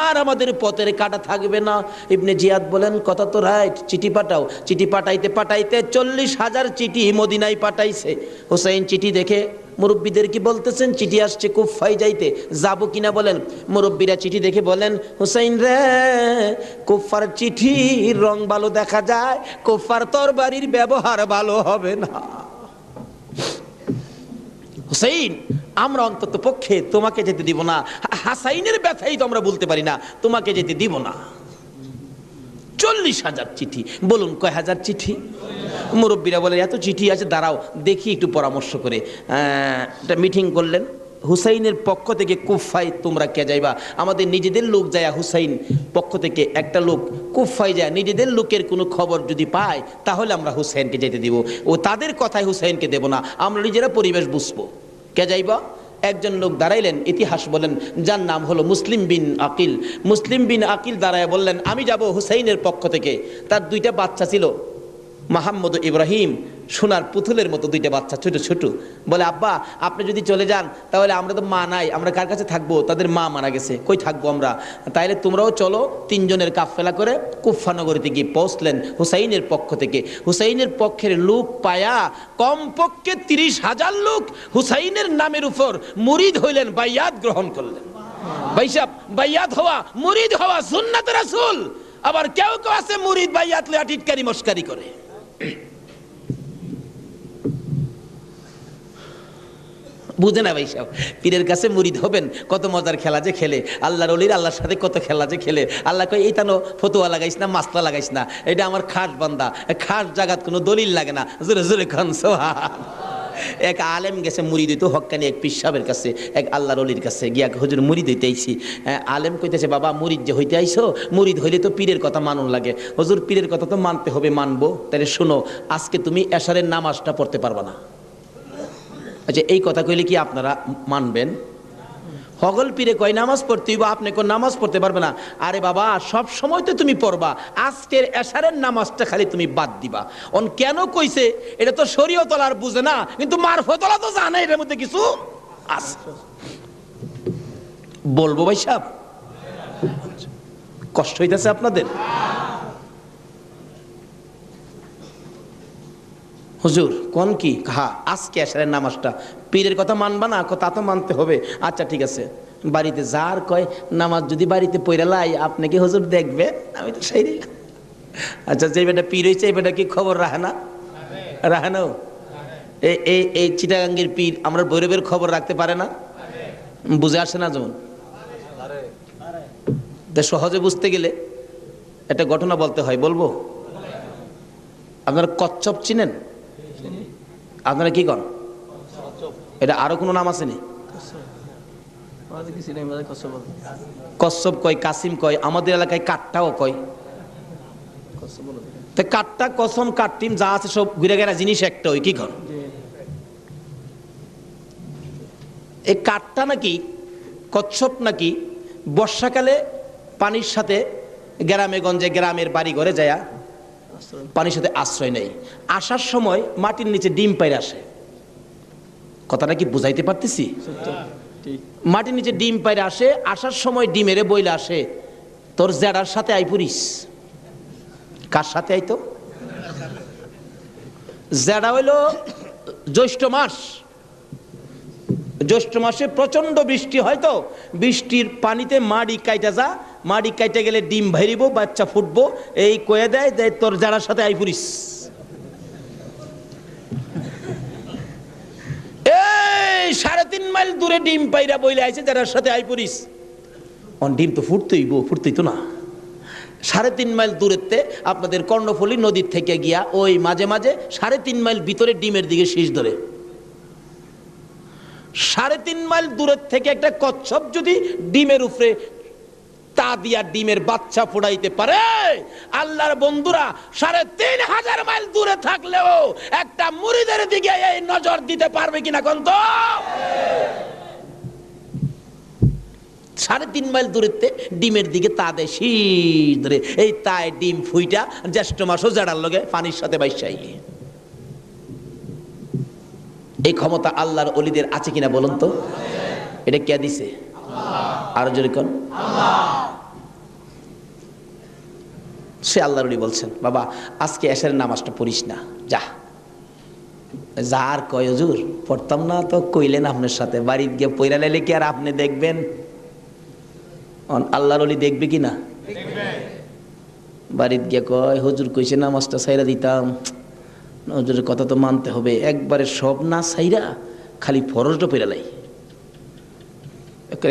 আর আমাদের পথের কাটা থাকবে না। ইবনে জিয়াদ বলেন কথা তো রাইট, চিঠি পাঠাও। চিঠি পাঠাইতে পাঠাইতে 40,000 চিঠি মদিনায় পাঠাইছে। হুসাইন চিঠি দেখে মুরব্বীদের কি বলতেছেন, চিঠি আসছে কুফায় যাইতে, যাব কিনা বলেন। মুরব্বীরা চিঠি দেখে বলেন, হুসাইন রে, কুফার চিঠির রং ভালো দেখা যায়, কুফার তরবারির ব্যবহার ভালো হবে না। হুসাইন, আমরা অন্তত পক্ষে তোমাকে যেতে দিব না, হাসাইনের ব্যথাই তো আমরা বলতে পারি না, তোমাকে যেতে দিব না। 40,000 চিঠি, বলুন কয় হাজার চিঠি? মুরব্বীরা বলে এত চিঠি আছে, দাঁড়াও দেখি একটু পরামর্শ করে। একটা মিটিং করলেন, হুসাইনের পক্ষ থেকে কুফায় তোমরা কে যাইবা? আমাদের নিজেদের লোক যায়, হুসাইন পক্ষ থেকে একটা লোক কুফায় যায়, নিজেদের লোকের কোনো খবর যদি পায় তাহলে আমরা হুসাইনকে যেতে দিব, ও তাদের কথায় হুসাইনকে দেব না, আমরা নিজেরা পরিবেশ বুঝবো। কে যাইবা? একজন লোক দাঁড়াইলেন, ইতিহাস বলেন, যার নাম হলো মুসলিম বিন আকিল। মুসলিম বিন আকিল দাঁড়ায় বললেন, আমি যাব হুসাইনের পক্ষ থেকে। তার দুইটা বাচ্চা ছিল, মোহাম্মদ ইব্রাহিম, সোনার পুতুলের মতো দুইটা বাচ্চা, ছোট ছোট। বলে আব্বা আপনি যদি চলে যান তাহলে আমরা তো মা নাই, আমরা কার কাছে থাকবো? তাদের মা মারা গেছে, কই থাকবো আমরা? তাইলে তোমরাও চলো। 3 জনের কাফেলা করে কুফা নগরীতে গিয়ে পৌঁছলেন হুসাইনের পক্ষ থেকে। হুসাইনের পক্ষের লোক পায়া কমপক্ষে 30,000 লোক হুসাইনের নামের উপর মুরিদ হইলেন, বাইয়াত গ্রহণ করলেন। ভাইসাব, বাইয়াত হওয়া, মুরিদ হওয়া সুন্নাত রাসূল। আবার কেউ কেউ আছে মুরিদ বাইয়াত লইয়া টিটকারি মস্কারি করে। বুঝে না ভাই সাহেব, পীরের কাছে মুরিদ হবেন, কত মজার খেলা যে খেলে, আল্লাহর ওলির আল্লাহর সাথে কত খেলা যে খেলে। আল্লাহ কই এই তানো ফতুয়া লাগাইস না, মাসলা লাগাইস না, এটা আমার খাস বান্দা, খাস জাগাত কোনো দলিল লাগে না। জোরে জোরে খান সোহান। এক আলেম গেছে মুরিদ হইতো, হক্কানি এক পীর সাহেবের কাছে, এক আল্লাহর ওলির কাছে গিয়া, হুজুর মুরিদ হইতে আইছি। আলেম কইতেছে, বাবা মুরিদ যে হইতে আইছো, মুরিদ হইলে তো পীরের কথা মানুন লাগে। হুজুর পীরের কথা তো মানতে হবে, মানবো, তাহলে শোনো, আজকে তুমি এশারের নামাজটা পড়তে পারবা না। আচ্ছা এই কথা কইলে কি আপনারা মানবেন? হগল পীরে কয় নামাজ পড়তে হইব, আপনি কোন নামাজ পড়তে পারবে না। আরে বাবা, সব সময় তো তুমি পড়বা, আজকের এশারের নামাজটা খালি তুমি বাদ দিবা। অন কেন কইছে এটা তো শরীয়ত আর বুঝে না, কিন্তু মারফতলা তো জানে এটার মধ্যে কিছু আছে। বলবো ভাই সাহেব, কষ্ট হইতেছে আপনাদের? হুজুর কোন কি? হ্যাঁ, আজকে এশারের নামাজটা পীরের কথা মানবা না? তা তো মানতে হবে। আচ্ছা ঠিক আছে, বাড়িতে যার কয় নামাজ যদি বাড়িতে পড়ে লাই, আপনি কি হুজুর দেখবে? আমি তো সেই। আচ্ছা, যে বেটা পীর হয়েছে এই বেটা কি খবর রাখে না? রাখে না? এই চিটাগাঙ্গের পীর আমরা ভৈরবের খবর রাখতে পারে না? বুঝে আসে না? যেমন সহজে বুঝতে গেলে একটা ঘটনা বলতে হয়, বলবো? আপনারা কচ্ছপ চিনেন? আপনারা কি করেন? এটা আরো কোনো নাম আছে নি? কচ্ছপ কয়, কাসিম কয়, আমাদের এলাকায় কাট্টাও কয়। কাট্টা, কসম, কাট্টিম যা আছে সব ঘুরে গেরা জিনিস একটা। ওই কি কর? এই কাট্টা নাকি কচ্ছপ নাকি বর্ষাকালে পানির সাথে গ্রামে গঞ্জে গ্রামের বাড়ি ঘরে যায় পানির সাথে আশ্রয় নেই। আসার সময় মাটির নিচে ডিম পাইরে আসে। কথাটা কি বুঝাইতে পারতেছি? মাটির নিচে ডিম পাইরে আসে, আসার সময় ডিমেরে বইলে আসে, তোর জেডার সাথে আই পুরিস। কার সাথে আইতো? জেডা হইল জ্যৈষ্ঠ মাস। জ্যৈষ্ঠ মাসে প্রচন্ড বৃষ্টি হয়, তো বৃষ্টির পানিতে মাড়ি কাইটা যা, মাড়ি কাইটে গেলে ডিম ভাইরিব, বাচ্চা ফুটবো, এই কয়ে দেয় যে তোর যারার সাথে আই পুরিস। এই 3.5 মাইল দূরে ডিম পাইরা বইলে আইছে যারার সাথে আই পুরিস। ডিম তো ফুটতেই তো না। 3.5 মাইল দূরেতে আপনাদের কর্ণফুলী নদীর থেকে গিয়া ওই মাঝে মাঝে 3.5 মাইল ভিতরে ডিমের দিকে শীষ ধরে। 3.5 মাইল দূরের থেকে একটা কচ্ছপ যদি ডিমের উপরে তা দিয়া ডিমের বাচ্চা ফোড়াইতে পারে, আল্লাহর বন্ধুরা 3,500 মাইল দূরে থাকলেও একটা মুরিদের দিকে এই নজর দিতে পারবে কিনা কোন? তো 3.5 মাইল দূরেতে ডিমের দিকে তা দেয় শীষ ধরে। এই তাই ডিম ফুইটা জ্যৈষ্ঠ মাসও জাড়ার লগে পানির সাথে বাইসাই। এই ক্ষমতা আল্লাহর ওলিদের আছে কিনা বলুন তো? এটা কে দিছে? আরো জোরে কোন? সে আল্লাহর ওলি বলছেন, বাবা আজকে এশারের নামাজটা পড়িস না, যা। যার কয় হুজুর পড়তাম না, তো কইলেন আপনার সাথে, বাড়িতে গিয়ে পয়রা লাইলে কি আর আপনি দেখবেন? আল্লাহর ওলি দেখবে কি না? বাড়িতে গিয়ে কয় হুজুর কইছে নামাজটা ছাইরা দিতাম, হুজুরের কথা তো মানতে হবে। একবারে সব না ছাইরা খালি ফরজটা পয়রা লাই।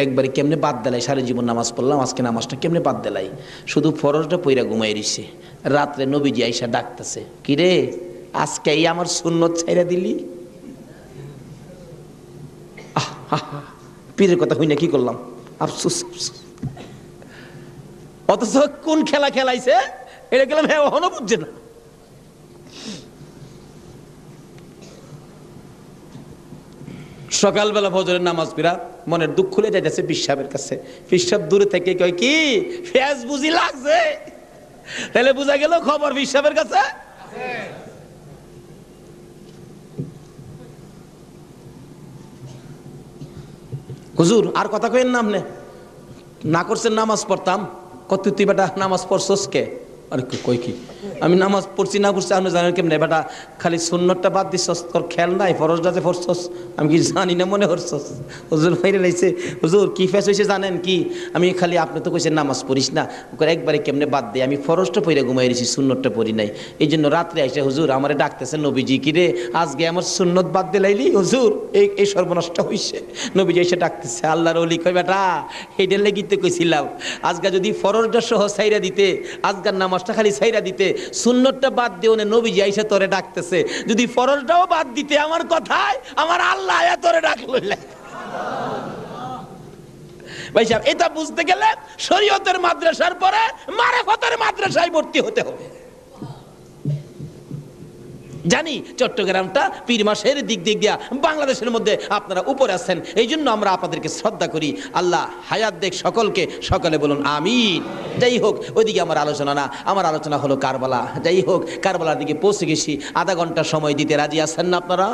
একবারে কেমনে বাদ দিলাই? সারা জীবন নামাজ পড়লাম, আজকে নামাজটা কেমনে বাদ দিলাই? শুধু ফরজটা পইরা ঘুমাই রইছে। রাত্রে নবীজি আইসা ডাকতেছে, কিরে আজকে এই আমার সুন্নত ছাইরা দিলি? পীরের কথা হই না, কি করলাম, আফসোস। অথচ কোন খেলা খেলাইছে এটা গেলাম, হ্যাঁ এখনো বুঝছে না। সকালবেলা ফজরের নামাজ পড়া মনের দুঃখ খুলে যাইতেছে পিসাবের কাছে। পিসাব দূরে থেকে কয়, কি ফেস বুঝি লাগছে? তাহলে বুঝা গেল খবর পিসাবের কাছে। হুজুর আর কথা কইেন না, আপনি না করছেন নামাজ পড়তাম। কত তুই বেটা নামাজ পড়ছস কে? আরে কই কি আমি নামাজ পড়ছি না পড়ছি আপনি জানেন কেমনে? বেটা খালি সুন্নতটা বাদ দিছস, তোর খেয়াল নাই ফরজটা যে পড়ছস আমি কি জানি না মনে করছস? হুজুর ফাইরে লাইছে। হুজুর কি ফেস হয়েছে জানেন কি? আমি খালি আপনি তো কইছেন নামাজ পড়িস না, একবারে কেমনে বাদ দেয়? আমি ফরজটা পড়ে ঘুমাই রয়েছি, সুন্নতটা পড়ি নাই। এই জন্য রাত্রে আইসে হুজুর আমারে ডাকতেছেন, নবীজি কি রে আজকে আমার সুন্নত বাদ দিলাইলি? হুজুর এই সর্বনষ্ট হইছে। নবীজি এসে ডাকতেছে, আল্লাহর ওলি কয় বেটা এইটার লেগিতে কইছিলাম আজকে যদি ফরজটা সহ ছাইরা দিতে, আজকের নামাজটা খালি ছাইরা দিতে, সুন্নতটা বাদ দিও না, নবীজি আইসা তোরে ডাকতেছে। যদি ফরজটাও বাদ দিতে আমার কথায় আমার আল্লাহ আয়া তোরে ডাকলো। ভাই সাহেব এটা বুঝতে গেলে শরীয়তের মাদ্রাসার পরে মারিফতের মাদ্রাসায় ভর্তি হতে হবে। জানি চট্টগ্রামটা পীর মাসের দিক দিয়া বাংলাদেশের মধ্যে আপনারা উপরে আছেন, এই জন্য আমরা আপনাদেরকে শ্রদ্ধা করি। আল্লাহ হায়াত দেখ সকলকে, সকলে বলুন আমিন। যাই হোক, ওইদিকে আমার আলোচনা না, আমার আলোচনা হলো কারবালা। যাই হোক, কারবালার দিকে পৌঁছে গেছি। আধা ঘন্টা সময় দিতে রাজি আছেন না আপনারা?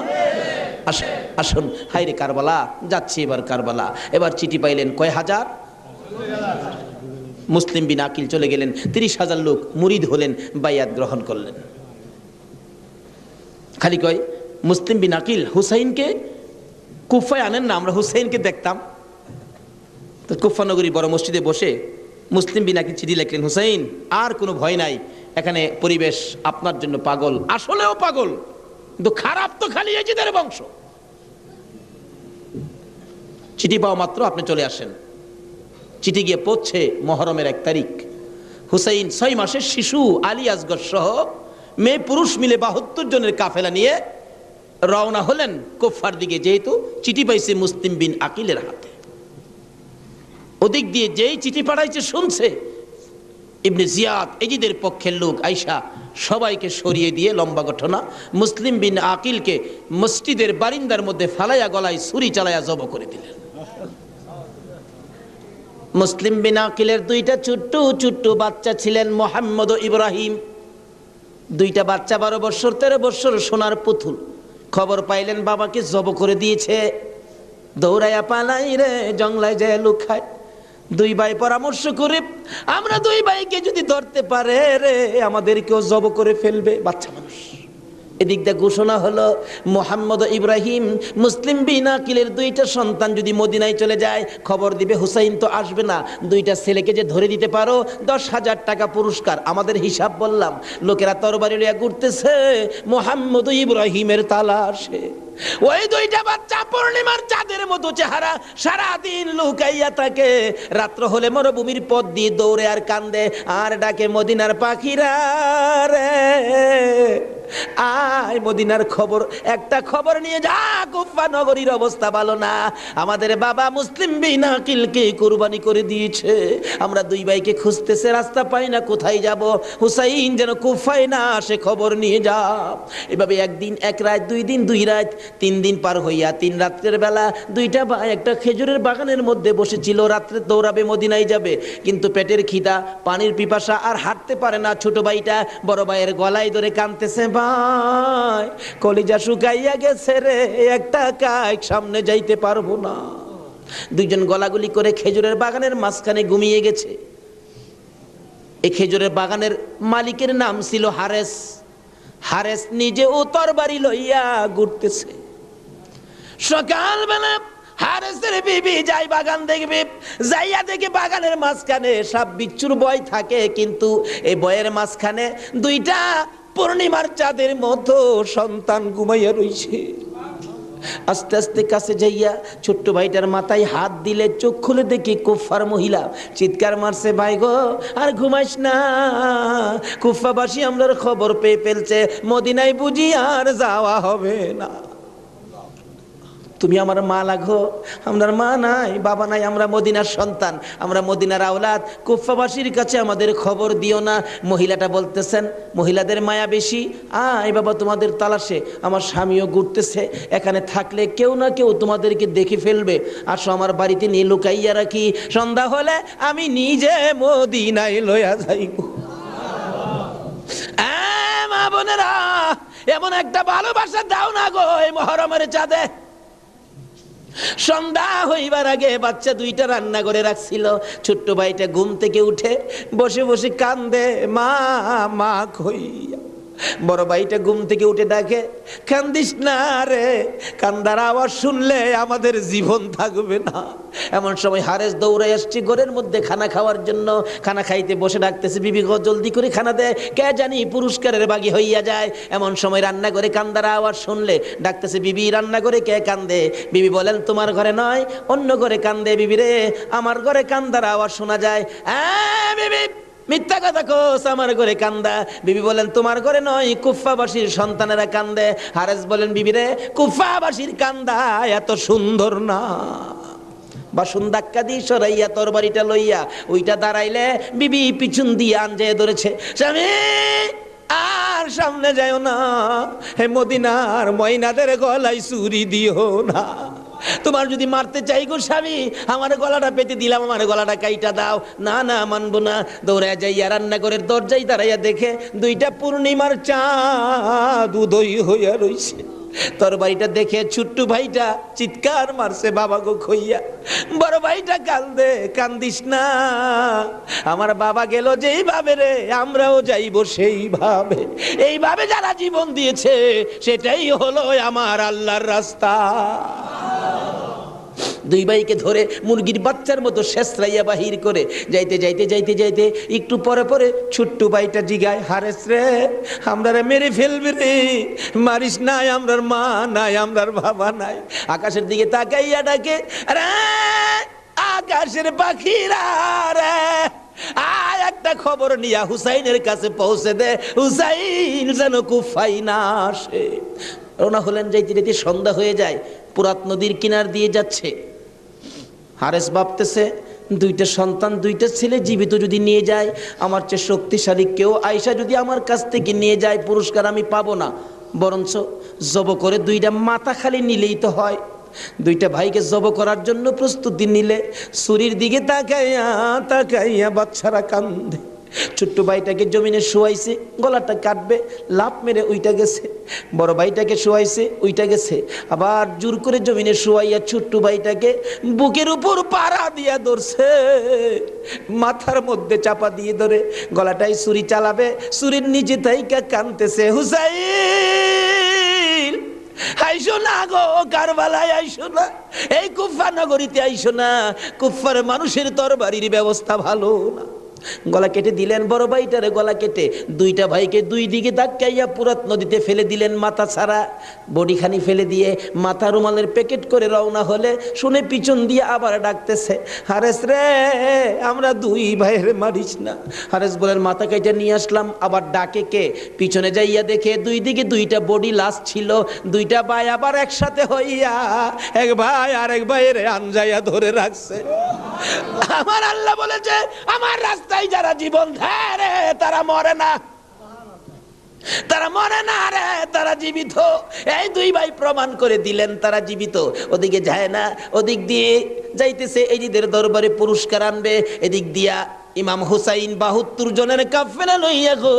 আসুন আসুন, হাইরে কারবালা, যাচ্ছি এবার কারবালা। এবার চিঠি পাইলেন কয় হাজার? মুসলিম বিন আকিল চলে গেলেন, 30,000 লোক মুরিদ হলেন, বাইয়াত গ্রহণ করলেন। খালি কয় মুসলিম বিন আকিল হুসাইনকে কুফায় আনেন না, আমরা হুসাইনকে দেখতাম। তো কুফা নগরী বড় মসজিদে বসে মুসলিম বিন আকিল চিঠি লিখলেন, হুসাইন আর কোনো ভয় নাই, এখানে পরিবেশ আপনার জন্য পাগল, আসলেও পাগল, কিন্তু খারাপ তো খালি এজিদের বংশ। চিঠি পাওয়া মাত্র আপনি চলে আসেন। চিঠি গিয়ে পৌঁছে মহরমের 1 তারিখ। হুসাইন 6 মাসের শিশু আলী আসগর সহ মেয়ে পুরুষ মিলে 72 জনের কাফেলা নিয়ে রওনা হলেন কুফার দিকে, যেহেতু চিঠি পাইছে মুসলিম বিন আকিলের হাতে। ওদিক দিয়ে যেই চিঠি পাঠাইছে শুনছে ইবনে জিয়াদ এজিদের পক্ষের লোক আইসা সবাইকে সরিয়ে দিয়ে, লম্বা ঘটনা, মুসলিম বিন আকিলকে মসজিদের বারিন্দার মধ্যে ফালাইয়া গলায় ছুরি চালাইয়া জব করে দিলেন। মুসলিম বিন আকিলের 2টা ছোট্ট ছোট্ট বাচ্চা ছিলেন, মোহাম্মদ ও ইব্রাহিম। 2টা বাচ্চা 12 বছর 13 বছর, সোনার পুতুল। খবর পাইলেন বাবাকে জব করে দিয়েছে, দৌড়াইয়া পালাই রে, জঙ্গলায় যায় লুকায়। 2 ভাই পরামর্শ করে, আমরা 2 ভাইকে যদি ধরতে পারে রে, আমাদেরকেও জব করে ফেলবে, বাচ্চা মানুষ। এদিক দিয়ে ঘোষণা হলো, মোহাম্মদ ইব্রাহিম মুসলিম বিন আকিলের 2টা সন্তান যদি মদিনায় চলে যায়, খবর দিবে হুসাইন তো আসবে না, 2টা ছেলেকে যে ধরে দিতে পারো 10,000 টাকা পুরস্কার। আমাদের হিসাব বললাম, লোকেরা তরবারি লইয়া ঘুরতেছে মোহাম্মদ ইব্রাহিমের তালাশে। ওই 2টা বাচ্চা পূর্ণিমার চাঁদের মতো চেহারা, সারাদিন লুকাইয়া থাকে, রাত্র হলে মরুভূমির পথ দিয়ে দৌড়ে আর কান্দে আর ডাকে, মদিনার পাখিরা রে আয়, মদিনার খবর, একটা খবর নিয়ে যা, কুফা নগরীর অবস্থা ভালো না, আমাদের বাবা মুসলিম বিন আকিলকে কুরবানি করে দিয়েছে, আমরা 2 ভাইকে খুঁজতেছে, রাস্তা পাই না, কোথায় যাব, হুসাইন যেন কুফায় না আসে, খবর নিয়ে যা। এভাবে 1 দিন 1 রাত, 2 দিন 2 রাত, 3 দিন পার হইয়া 3 রাত্রের বেলা 2টা ভাই একটা খেজুরের বাগানের মধ্যে বসেছিল, রাত্রে দৌড়াবে মদিনায় যাবে, কিন্তু পেটের খিদা, পানির পিপাসা, আর হাঁটতে পারে না। ছোট ভাইটা বড় ভাইয়ের গলায় ধরে কাঁদতেছে, ভাই কলিজা শুকাইয়া গেছে রে, একটা কাজ সামনে যাইতে পারবো না। 2জন গলাগুলি করে খেজুরের বাগানের মাঝখানে ঘুমিয়ে গেছে। এই খেজুরের বাগানের মালিকের নাম ছিল হারেস। হারেস নিজে ও তরবারি লইয়া ঘুরতেছে। সকালবেলা হারেসের বিবি যাই বাগান দেখবে, যাইয়া দেখে বাগানের মাঝখানে সাপ বিচ্ছুর ভয় থাকে, কিন্তু এই ভয়ের মাঝখানে 2টা পূর্ণিমার চাঁদের মতো সন্তান ঘুমাইয়া রইছে। আস্তে আস্তে কাছে যাইয়া ছোট্ট ভাইটার মাথায় হাত দিলে, চোখ খুলে দেখি কুফার মহিলা, চিৎকার মারছে, ভাই গো আর ঘুমাইস না, কুফাবাসী আমরার খবর পেয়ে ফেলছে, মদিনায় বুঝি আর যাওয়া হবে না, তুমি আমার মা লাগো, আমার মা নাই, বাবা নাই, আমরা মদিনার সন্তান, আমরা মদিনার আওলাদ, কুফাবাসীর কাছে আমাদের খবর দিও না। মহিলাটা বলতেছেন, মহিলাদের মায়া বেশি, আয় বাবা তোমাদের তালাশে, আমার স্বামীও ঘুরতেছে, এখানে থাকলে কেউ না কেউ তোমাদেরকে দেখে ফেলবে, আসো আমার বাড়িতে নিয়ে লুকাইয়া রাখি, সন্ধ্যা হলে আমি নিজে মদিনায় লইয়া যাইব। মা বোনেরা, এমন একটা ভালোবাসা দাও না গো এই মহরমের চাঁদে। সন্ধ্যা হইবার আগে বাচ্চা 2টা রান্না করে রাখছিল। ছোট্ট ভাইটা ঘুম থেকে উঠে বসে বসে কান্দে, মা মা কইয়া। বড় ভাইটা ঘুম থেকে উঠে ডাকে, কান্দিস না রে, কান্দার আওয়াজ শুনলে আমাদের জীবন থাকবে না। এমন সময় হারেস দৌড়ে আসছে ঘরের মধ্যে খানা খাওয়ার জন্য। খানা খাইতে বসে ডাকতেছে, বিবি গো জলদি করে খানা দে, কে জানি পুরস্কারের বাগি হইয়া যায়। এমন সময় রান্না করে কান্দার আওয়াজ শুনলে ডাকতেছে, বিবি রান্না করে কে কান্দে? বিবি বলেন, তোমার ঘরে নয়, অন্য ঘরে কান্দে। বিবি রে, আমার ঘরে কান্দার আওয়াজ শোনা যায়। বিবি মিথ্যা কথা কোস, আমার ঘরে কান্দা। বিবি বলেন, তোমার ঘরে নয়, কুফাবাসীর সন্তানেরা কান্দে। হারেস বলেন, বিবি রে, কুফাবাসীর কান্দা এত সুন্দর না। বাসন ধাক্কা দিয়ে সরাইয়া তরবারিটা লইয়া ওইটা দাঁড়াইলে বিবি পিছন দিয়ে আঞ্জে ধরেছে, স্বামী আর সামনে যাও না, হে মদিনার ময়নাদের গলায় ছুরি দিও না। তোমার যদি মারতে চাই গো স্বামী, আমার গলাটা পেতে দিলাম, আমার গলাটা কাইটা দাও। না না, মানবো না। দৌড়ে যাইয়া রান্নাঘরের দরজায় দাঁড়াইয়া দেখে দুইটা পূর্ণিমার চাঁদ উদয় হইয়া রইছে। তরবারিটা দেখে ছোট্ট ভাইটা চিৎকার মারছে, বাবা গো খইয়া। বড় ভাইটা কান্দে, কান্দিস না, আমার বাবা গেল যেইভাবে রে, আমরাও যাইব সেইভাবে। এইভাবে যারা জীবন দিয়েছে সেটাই হলো আমার আল্লাহর রাস্তা। দুই ভাইকে ধরে মুরগির বাচ্চার মতো শেষরাইয়া বাহির করে যাইতে যাইতে যাইতে যাইতে একটু পরে পরে ছোট্ট ভাইটা জিগায়, হারেস রে, আমরা মেরে ফেলবে রে, মারিস নাই, আমরার মা নাই, আমরার বাবা নাই। আকাশের দিকে তাকাইয়া ডাকে, রে আকাশের পাখিরা রে, আয় একটা খবর নিয়া হুসাইনের কাছে পৌঁছে দে, হুসাইন যেন কুফায় না আসে। রওনা হলেন, যাইতে যাইতে সন্ধ্যা হয়ে যায়। পুরাত নদীর কিনার দিয়ে যাচ্ছে। হারেস ভাবতেছে, দুইটা সন্তান, দুইটা ছেলে জীবিত যদি নিয়ে যায়, আমার চেয়ে শক্তিশালী কেউ আয়সা যদি আমার কাছ থেকে নিয়ে যায়, পুরস্কার আমি পাবো না, বরঞ্চ জব করে দুইটা মাথা খালি নিলেই তো হয়। দুইটা ভাইকে জব করার জন্য প্রস্তুতি নিলে ছুরির দিকে তাকাইয়া তাকাইয়া বাচ্চারা কান্দে। ছোট্ট ভাইটাকে জমিনে শোয়াইছে, গলাটা কাটবে, লাফ মেরে উইটা গেছে। বড় ভাইটাকে শোয়াইছে, উইটা গেছে। আবার জোর করে জমিনে শোয়াইয়া ছোট্ট ভাইটাকে বুকের উপর পাড়া দিয়া ধরছে, মাথার মধ্যে চাপা দিয়ে ধরে গলাটাই ছুরি চালাবে, ছুরির নিচে তাইকা কানতেছে, হুসাইন আইসো না গো, কারবালায় আইসো না, এই কুফা নগরীতে আইসো না, কুফার মানুষের তরবারির ব্যবস্থা ভালো না। গলা কেটে দিলেন বড় ভাইটারে, গলা কেটে দুইটা ভাইকে দুই দিকে ধাক্কাইয়া পুরাত নদীতে ফেলে দিলেন, মাথা ছাড়া বডিখানি ফেলে দিয়ে মাথা রুমালের প্যাকেট করে রওনা হলে শুনে পিছন দিয়ে আবার ডাকতেছে, হারেস রে, আমরা দুই ভাইয়ের মারিস না। হারেস বলেন, মাথা কেটে নিয়ে আসলাম। আবার ডাকে কে? পিছনে যাইয়া দেখে দুই দিকে দুইটা বডি লাশ ছিল। দুইটা ভাই আবার একসাথে হইয়া এক ভাই আর এক ভাইয়ের আনজাইয়া ধরে রাখছে। আমার আল্লাহ বলেছে, আমার রাস্তায় যারা জীবন দেয় রে, তারা মরে না, তারা মরে না রে, তারা জীবিত। এই দুই ভাই প্রমাণ করে দিলেন তারা জীবিত। ওদিকে যায় না, ওদিক দিয়ে যাইতেছে, এজিদের দরবারে পুরস্কার আনবে। এদিক দিয়া ইমাম হুসাইন 72 জনের কাফেলা লইয়া গো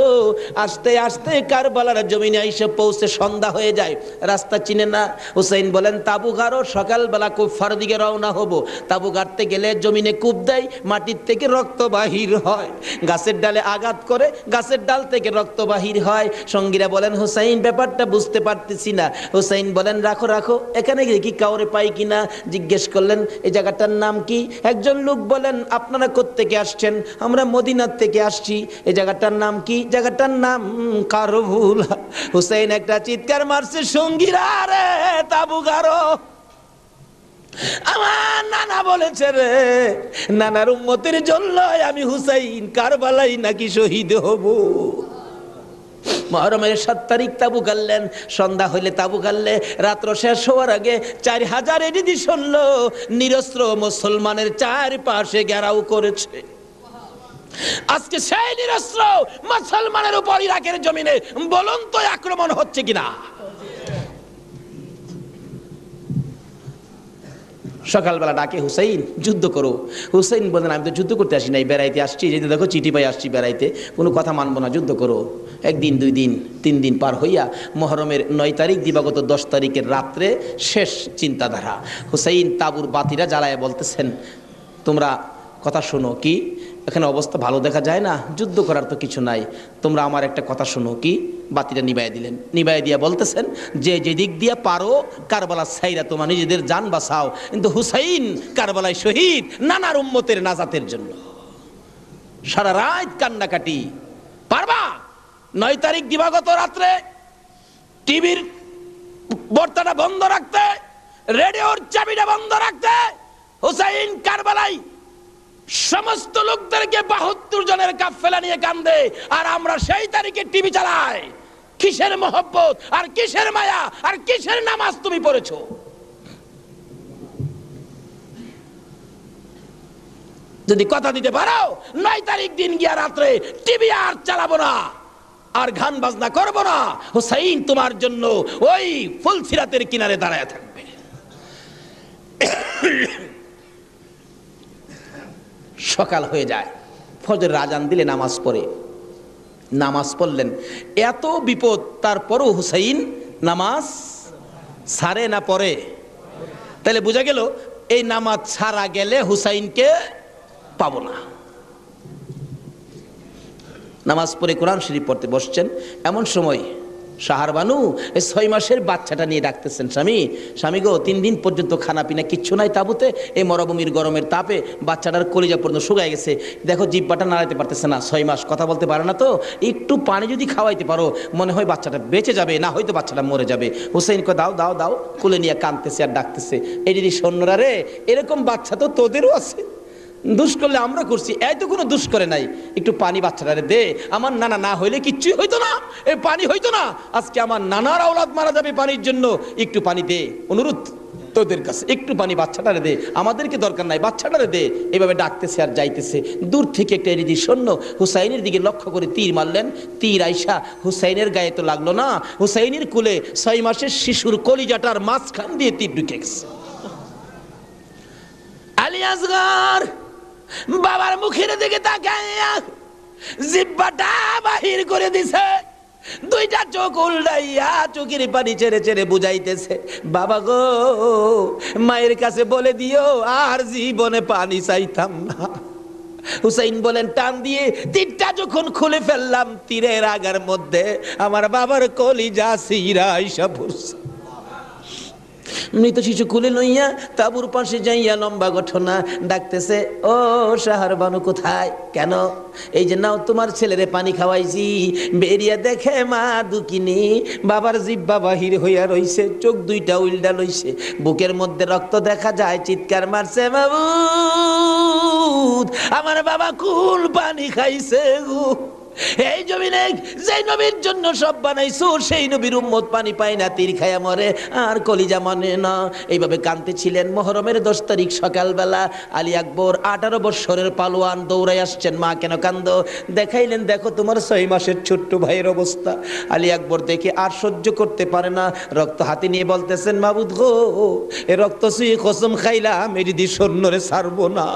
আস্তে আস্তে কারবালার জমিনে এসে পৌঁছে সন্ধ্যা হয়ে যায়। রাস্তা চিনে না। হুসাইন বলেন, তাবু গাড়ো, সকালবেলা কুফার দিকে রওনা হব। তাবু গাড়তে গেলে জমিনে কূপ দেয়, মাটির থেকে রক্ত বাহির হয়। গাছের ডালে আঘাত করে, গাছের ডাল থেকে রক্ত বাহির হয়। সঙ্গীরা বলেন, হুসাইন ব্যাপারটা বুঝতে পারতেছি না। হুসাইন বলেন, রাখো রাখো, এখানে গিয়ে কি কাউরে পাই কিনা জিজ্ঞেস করলেন, এই জায়গাটার নাম কি? একজন লোক বলেন, আপনারা কোত্থেকে আসছেন? আমরা মদিনার থেকে আসছি। এই জায়গাটার নাম কি? জায়গাটার নাম কারবুলা। হুসাইন একটা চিৎকার মারছে, সঙ্গীরা রে, তাবু গাড়ো। আমার নানা বলেছে রে, নানার উম্মতের জন্য আমি হুসাইন কারবালাই নাকি শহীদ হব। মুহররমের 7 তারিখ তাবু গাড়লেন। সন্ধ্যা হইলে তাবু গাড়লে, রাত্র শেষ হওয়ার আগে 4000 এডিশন নিরস্ত্র মুসলমানের চারপাশে ঘেরাও করেছে। আজকে সেই নিরস্ত্র মুসলমানের উপর ইরাকের জমিনে বলুন তো আক্রমণ হচ্ছে কিনা? সকালবেলা ডাকে, হুসাইন যুদ্ধ করো। হুসাইন বলেন, আমি তো যুদ্ধ করতে আসি নাই, বেড়াইতে আসছি। যেতে দেখো চিঠি পাই আসছি বেড়াইতে, কোনো কথা মানবো না, যুদ্ধ করো। একদিন, 2 দিন, 3 দিন পার হইয়া মুহররমের 9 তারিখ দিবাগত 10 তারিখের রাত্রে শেষ চিন্তাধারা। হুসাইন তাবুর বাতিরা জ্বালায় বলতেছেন, তোমরা কথা শোনো। কি? এখানে অবস্থা ভালো দেখা যায় না, যুদ্ধ করার তো কিছু নাই, তোমরা আমার একটা কথা শোনো। কি? বাতিটা নিবাইয়া দিলেন। নিবাইয়া দিয়া বলতেছেন, যে যেদিক দিয়া পারো কারবালা ছাইরা তোমার নিজেদের জান বাঁচাও, কিন্তু হুসাইন কারবালায় শহীদ নানার উম্মতের নাজাতের জন্য। সারা রাত কান্নাকাটি। পারবা? 9 তারিখ দিবাগত রাত্রে টিভির বার্তাটা বন্ধ রাখতে, রেডিওর চাবিটা বন্ধ রাখতে। হুসাইন কারবালায় সমস্ত লোকদেরকে 72 জনের কাফেলা নিয়ে কান্দে, আর আমরা সেই তারিখে টিভি চালাই। কিসের মহব্বত আর কিসের মায়া আর কিসের নামাজ তুমি পড়েছো? যদি কথা দিতে পারো 9 তারিখ দিন গিয়া রাত্রে টিভি আর চালাবো না, আর গান বাজনা করব না, হুসাইন তোমার জন্য ওই ফুলসিরাতের কিনারে দাঁড়ায় থাকবে। সকাল হয়ে যায়, ফজর আজান দিলে নামাজ পড়ে, নামাজ পড়লেন, এত বিপদ তারপরও হুসাইন নামাজ ছাড়ে না পড়ে। তাহলে বোঝা গেল এই নামাজ ছাড়া গেলে হুসাইনকে পাবো না। নামাজ পড়ে কোরআন শরীফ পড়তে বসছেন, এমন সময় শাহরবানু এই 6 মাসের বাচ্চাটা নিয়ে ডাকতেছেন, স্বামী গো 3 দিন পর্যন্ত খানা পিনা কিচ্ছু নাই তাবুতে, এই মরুভূমির গরমের তাপে বাচ্চাটার কলিজা পর্যন্ত শুকায় গেছে, দেখো জিহ্বাটা নাড়াতে পারতেছে না, 6 মাস কথা বলতে পারে না, তো একটু পানি যদি খাওয়াইতে পারো মনে হয় বাচ্চাটা বেঁচে যাবে, না হয়তো বাচ্চাটা মরে যাবে। হুসাইন কো দাও দাও দাও, কোলে নিয়ে কাঁদতেছে আর ডাকতেছে, এই দিদি সৈন্যরা রে, এরকম বাচ্চা তো তোদেরও আছে, দুষ করলে আমরা করছি, এই তো কোনো দুষ করে নাই, একটু পানি বাচ্চাটারে দে, আমার নানা না হইলে কিচ্ছুই হইতো না, এই পানি হইতো না, আজকে আমার নানার আওলাদ মারা যাবে পানির জন্য, একটু পানি দে, অনুরোধ তোদের কাছে, একটু পানি বাচ্চাটারে দে, আমাদেরকে দরকার নাই, বাচ্চাটারে দে। এইভাবে ডাকতেছে আর যাইতেছে, দূর থেকে একটা এরিদি সৈন্য হুসাইনের দিকে লক্ষ্য করে তীর মারলেন, তীর আইসা হুসাইনের গায়ে তো লাগলো না, হুসাইনের কুলে 6 মাসের শিশুর কলিজাটার মাঝখান দিয়ে তীর ঢুকে গেছে। আলী আসগর বাবার মুখের দিকে তাকাইয়া জিহ্বাটা বাহির করে দিছে, 2টা চোখ উল্টাইয়া চোখের পানি ছেড়ে ছেড়ে বুঝাইতেছে, বাবা গো মায়ের কাছে বলে দিও আর জীবনে পানি চাইতাম না। হুসাইন বলেন, টান দিয়ে তীরটা যখন খুলে ফেললাম, তীরের আগার মধ্যে আমার বাবার কলিজা সিরা আইসা পড়ছে। মৃত শিশু কুলে লইয়া তাবুর পাশে যাইয়া লম্বা ঘটনা ডাকতেছে, ও শাহরবানু কোথায়, কেন? এই যে নাও তোমার ছেলেরে পানি খাওয়াইছি, বেরিয়ে দেখে মা দুকিনি বাবার জিহ্বা বাহির হইয়া রইছে, চোখ 2টা উল্টা লইছে, বুকের মধ্যে রক্ত দেখা যায়, চিৎকার মারছে, মাবুদ আমার বাবা কুল পানি খাইছে গো। এই জমিনে যে নবীর জন্য সব বানাইছো, সেই নবীর উম্মত পানি পায় না, তীর খায়া মরে আর কলিজা মানে না। এইভাবে কাঁদতেছিলেন। মুহররমের 10 তারিখ সকালবেলা আলী আকবর 18 বছরের পালোয়ান দৌড়াই আসছেন, মা কেন কান্দো? দেখাইলেন, দেখো তোমার 6 মাসের ছোট্ট ভাইয়ের অবস্থা। আলী আকবর দেখে আর সহ্য করতে পারে না, রক্ত হাতে নিয়ে বলতেছেন, মাবুদ গো এ রক্ত ছুঁয়ে কসম খাইলাম এদিদি সৈন্যরে ছাড়বো না।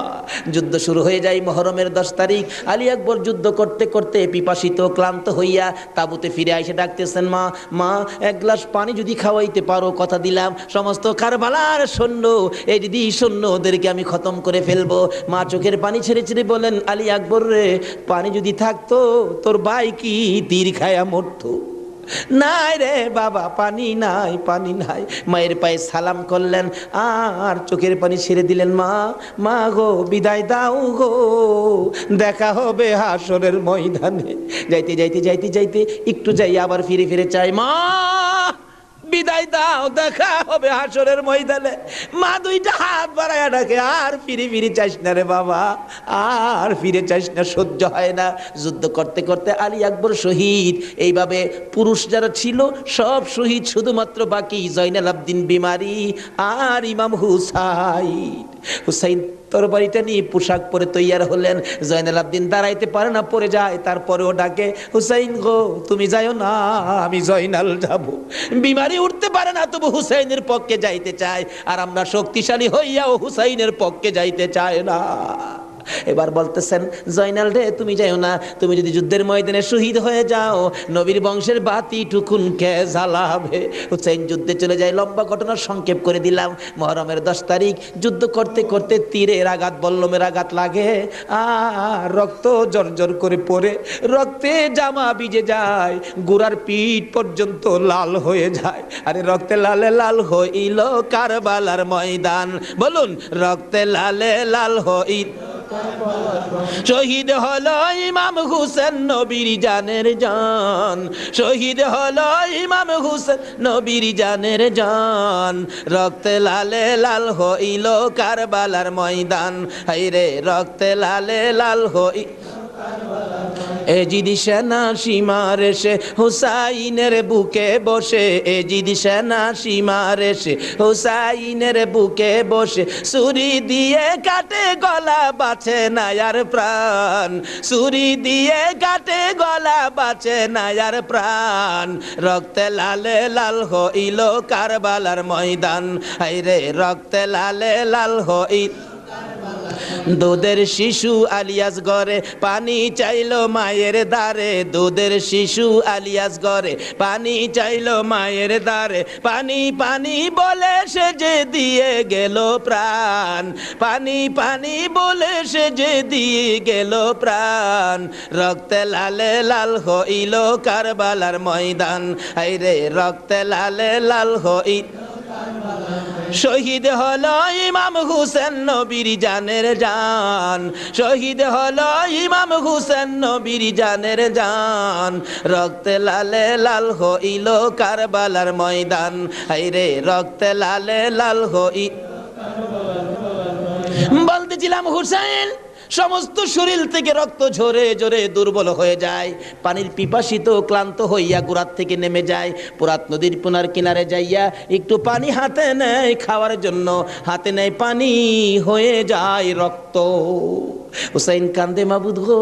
যুদ্ধ শুরু হয়ে যায় মুহররমের 10 তারিখ। আলী আকবর যুদ্ধ করতে করতে পিপাসিত ক্লান্ত হইয়া তাবুতে ফিরে এসে ডাকতেছেন, মা মা 1 গ্লাস পানি যদি খাওয়াইতে পারো, কথা দিলাম সমস্ত কারবালার সৈন্য, এই দিদি সৈন্য ওদেরকে আমি খতম করে ফেলবো। মা চোখের পানি ছেড়ে ছেড়ে বলেন, আলী আকবর রে, পানি যদি থাকতো তোর ভাই কি তীর খায়া মরতো? নাই রে বাবা, পানি নাই, পানি নাই। মায়ের পায়ে সালাম করলেন আর চোখের পানি ছেড়ে দিলেন, মা মা গো বিদায় দাও গো, দেখা হবে হাসরের ময়দানে। যাইতে যাইতে যাইতে যাইতে একটু যাই আবার ফিরে ফিরে চাই, মা বিদায় দাও, দেখা হবে হাসরের ময়দানে। মা 2টা হাত বাড়ায়া ডাকে, আর ফিরে ফিরে চাইস না রে বাবা, আর ফিরে চাইস না, সহ্য হয় না। যুদ্ধ করতে করতে আলী আকবর শহীদ। এইভাবে পুরুষ যারা ছিল সব শহীদ, শুধুমাত্র বাকি জয়নাল আবদিন বিমারি আর ইমাম হুসাইন। হুসাইন তরবারিটা নিয়ে পোশাক পরে তৈয়ার হলেন। জয়নাল আবদিন দাঁড়াইতে পারে না, পড়ে যায়, তারপরেও ডাকে, হুসাইন গো তুমি যাইও না, আমি জয়নাল যাব। বিমারি উঠতে পারে না, তবু হুসাইনের পক্ষে যাইতে চায়, আর আমরা শক্তিশালী হইয়াও হুসাইনের পক্ষে যাইতে চায় না। এবার বলতেছেন, জয়নাল রে তুমি যাইও না, তুমি যদি যুদ্ধের ময়দানে শহীদ হয়ে যাও, নবীর বংশের বাতি টুকুন কে জ্বালাবে? হুসাইন যুদ্ধে চলে যায়। লম্বা ঘটনা সংক্ষেপ করে দিলাম। মুহররমের 10 তারিখ যুদ্ধ করতে করতে তীরের আঘাত, বল্লমের আঘাত লাগে, আর রক্ত জর্জর করে পড়ে, রক্তে জামা ভিজে যায়, গোড়ার পিঠ পর্যন্ত লাল হয়ে যায়। আরে রক্তে লালে লাল হইল কারবালার ময়দান, বলুন রক্তে লালে লাল হইল। শহীদ হলো ইমাম হুসেন নবীর জানের জান, শহীদ হলো ইমাম হুসেন নবীর জানের জান, রক্তে লালে লাল হইল কারবালার ময়দান, হায়রে রক্তে লালে লাল হই। এজিদি সেনা সীমার এসে হুসাইনের বুকে বসে, এজিদি সেনা সীমার এসে হুসাইনের বুকে বসে, ছুরি দিয়ে কাটে গলা বাঁচে না আর প্রাণ, ছুরি দিয়ে কাটে গলা বাঁচে না আর প্রাণ। রক্তে লালে লাল হইল কারবালার ময়দান, হায়রে রক্তে লালে লাল হইল। দুধের শিশু আলিয়াস ঘরে পানি চাইলো মায়ের দ্বারে, দুধের শিশু আলিয়াস ঘরে পানি চাইলো মায়ের দ্বারে, পানি পানি বলে সে যে দিয়ে গেল প্রাণ, পানি পানি বলে সে যে দিয়ে গেল প্রাণ। রক্তে লালে লাল হইল কারবালার ময়দান, হায়রে রক্তে লালে লাল হইল। শহীদ হলো ইমাম হুসেন নবীর জানের জান, শহীদ হলো ইমাম হুসেন নবীর জানের জান। রক্তে লালে লাল হইল কারবালার ময়দান, হায়রে রক্তে লালে লাল হইল। বলতেছিলাম হুসেন সমস্ত শরীর থেকে রক্ত ঝরে ঝরে দুর্বল হয়ে যায়, পানির পিপাসিত ক্লান্ত হইয়া গোড়ার থেকে নেমে যায়, পুরাত নদীর পুনার কিনারে যাইয়া একটু পানি হাতে নেয় খাওয়ার জন্য, হাতে নেয় পানি হয়ে যায় রক্ত। হুসাইন কান্দে, মাবুদ গো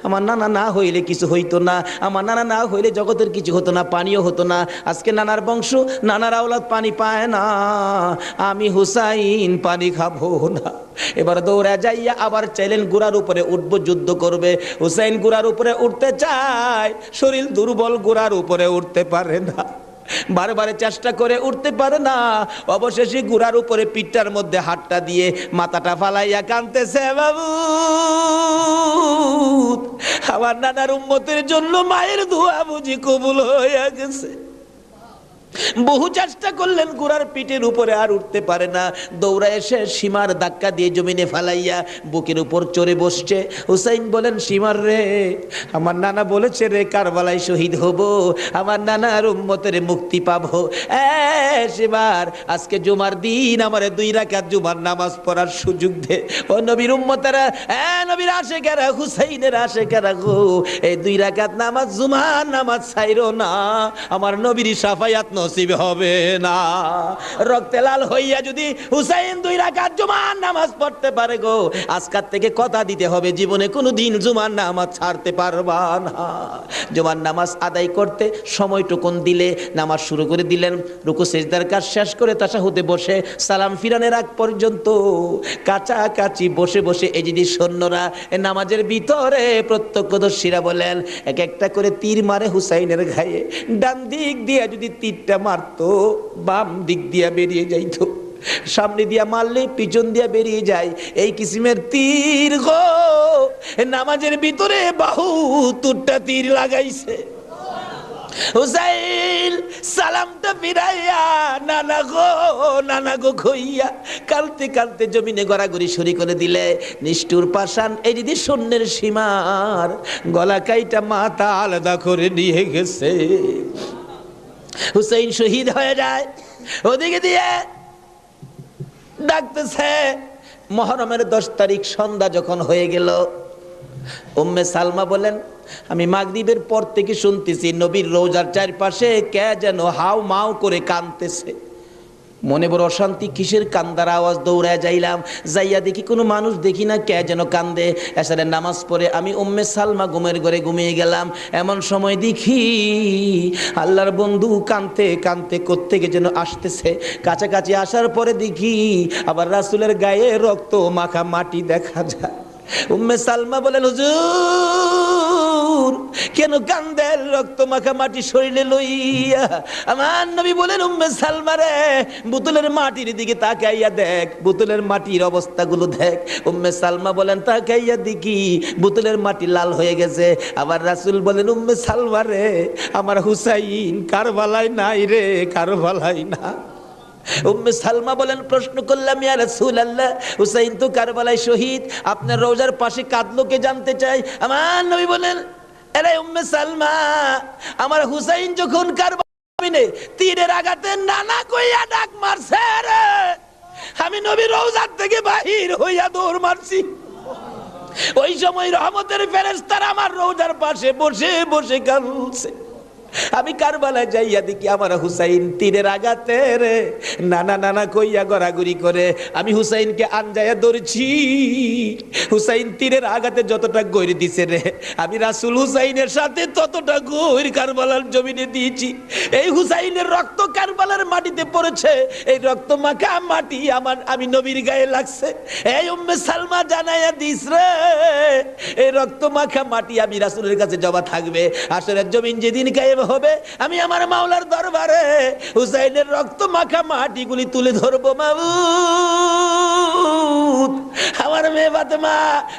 আমার নানা না হইলে কিছু হইতো না, আমার নানা না হইলে জগতের কিছু হতো না, পানিও হতো না। আজকে নানার বংশ নানার আওলাদ পানি পায় না, আমি হুসাইন পানি খাবো না। এবার দৌড়া যাইয়া আবার চাইলেন গোড়ার উপরে উঠবো, যুদ্ধ করবে। হুসাইন গোড়ার উপরে উঠতে চায়, শরীর দুর্বল, গোড়ার উপরে উঠতে পারে না, বারবার চেষ্টা করে উঠতে পারে না। অবশেষে গুড়ার উপরে পিঠটার মধ্যে হাতটা দিয়ে মাথাটা ফালাইয়া কাঁদতেছে, বাবু আমার নানার উম্মতের জন্য মায়ের দোয়া বুঝি কবুল হয়ে গেছে। বহু চেষ্টা করলেন, গোড়ার পিঠের উপরে আর উঠতে পারে না। দৌড়া এসে সীমার ধাক্কা দিয়ে জমিনে ফালাইয়া বুকের উপর চড়ে বসছে। হুসাইন বলেন, সীমার রে আমার নানা বলেছে রে কারবালায় শহীদ হব, আমার নানার উম্মতের মুক্তি পাবো। সীমার আজকে জুমার দিন আমারে 2 রাকাত জুমার নামাজ পড়ার সুযোগ দে। ও নবীর উম্মতেরা, নবীর আশেকেরা, হুসাইনের আশেকেরা গো, এই 2 রাকাত নামাজ জুমার নামাজ ছাইরো না, আমার নবীর শাফায়াত নসিব হবে না। রক্তে লাল হইয়া যদি হুসাইন 2 রাকাত জুমার নামাজ পড়তে পারে গো, আজকাল থেকে কথা দিতে হবে জীবনে কোনো দিন জুমার নামাজ ছাড়তে পারবা না। জুমার নামাজ আদায় করতে সময়টুকুন দিলে নামাজ শুরু করে দিলেন, রুকু সিজদার কাজ শেষ করে তাশাহুদে বসে সালাম ফিরানের আগ পর্যন্ত কাছাকাছি বসে বসে এই যদি সৈন্যরা নামাজের ভিতরে প্রত্যক্ষদর্শীরা বলেন এক একটা করে তীর মারে হুসাইনের গায়ে। ডান দিক দিয়ে যদি তীরটা মারতো, বাম দিক দিয়া বেরিয়ে যাইতো, সামনে দিয়া মারলে পিছন দিয়া বেরিয়ে যায়। এই কিসিমের তীর গো, নামাজের ভিতরে 72টা তীর লাগাইছে। হুসাইন সালামটা ফিরাইয়া নানা গো কইয়া কালতে কালতে জমিনে গড়াগড়ি শুরু করে দিলে। নিষ্ঠুর পাষাণ এই যদি সৈন্যের সীমার গলা কাইটা মাথা আলাদা করে নিয়ে গেছে। হুসাইন শহীদ হয়ে যায়। ওদিকে দিয়ে ডাকতেছে। মুহররমের 10 তারিখ সন্ধ্যা যখন হয়ে গেল, উম্মে সালমা বলেন, আমি মাগরিবের পর থেকে শুনতেছি নবীর রওজার চারপাশে কে যেন হাউ মাউ করে কাঁদতেছে। মনে বড় অশান্তি, কিসের কান্দার আওয়াজ? দৌড়ায় যাইলাম, যাইয়া দেখি কোনো মানুষ দেখি না, কে যেন কান্দে। এসারে নামাজ পড়ে আমি উম্মে সালমা ঘুমের ঘরে ঘুমিয়ে গেলাম। এমন সময় দেখি আল্লাহর বন্ধু কাঁদতে কাঁদতে কোত্থেকে যেন আসতেছে। কাছাকাছি আসার পরে দেখি আবার রাসূলের গায়ে রক্ত মাখা মাটি দেখা যায়। উম্মে সালমা বলেন, হুজুর কেন কান্দেন রক্ত মাখা মাটি শরীরে লইয়া? আমার নবী বলেন, উম্মে সালমা রে বোতলের মাটির দিকে তাকাইয়া দেখ, বোতলের মাটির অবস্থাগুলো দেখ। উম্মে সালমা বলেন, তাকাইয়া দেখি বোতলের মাটি লাল হয়ে গেছে। আবার রাসূল বলেন, উম্মে সালমা রে আমার হুসাইন কারবালায় নাই রে, কারবালায় না। উম্মে সালমা বলেন, প্রশ্ন করলাম, ইয়া রাসূলুল্লাহ হুসাইন তো কারবালায় শহীদ, আপনার রওজার পাশে কাঁদলো কে জানতে চাই। আমার নবী বলেন, আরে উম্মে সালমা, আমার হুসাইন যখন কারবালায় তীরের আঘাতে নানা কইয়া ডাক মারছে রে, আমি নবী রওজার থেকে বাহির হইয়া দৌড় মারছি। ওই সময় রহমতের ফেরেশতারা আমার রওজার পাশে বসে বসে কাঁদছে। আমি কারবালায় যাইয়া দেখি আমার হুসাইন তীরের আঘাতে রে নানা নানা কইয়া গড়াগড়ি করে আমি হুসাইনকে আনজায়া ধরছি। হুসাইন তীরের আঘাতে যতটা গৈর দিছে রে, আমি রাসূল হুসাইনের সাথে ততটা গৈর কারবালার জমিনে দিয়েছি। এই হুসাইনের রক্ত কারবালার মাটিতে পড়েছে, এই রক্ত মাখা মাটি আমি নবীর গায়ে লাগছে। এই উম্মে সালমা জানাইয়া দিস রে, এই রক্ত মাখা মাটি আমি রাসূলের কাছে জমা থাকবে। আসরের জমিন যেদিন গায়ে হবে আমি আমার মাওলার দরবারে হুসাইনের রক্ত মাখা মাটিগুলি তুলে ধরবো। মাবুদ, আমার মেয়ে ফাতেমা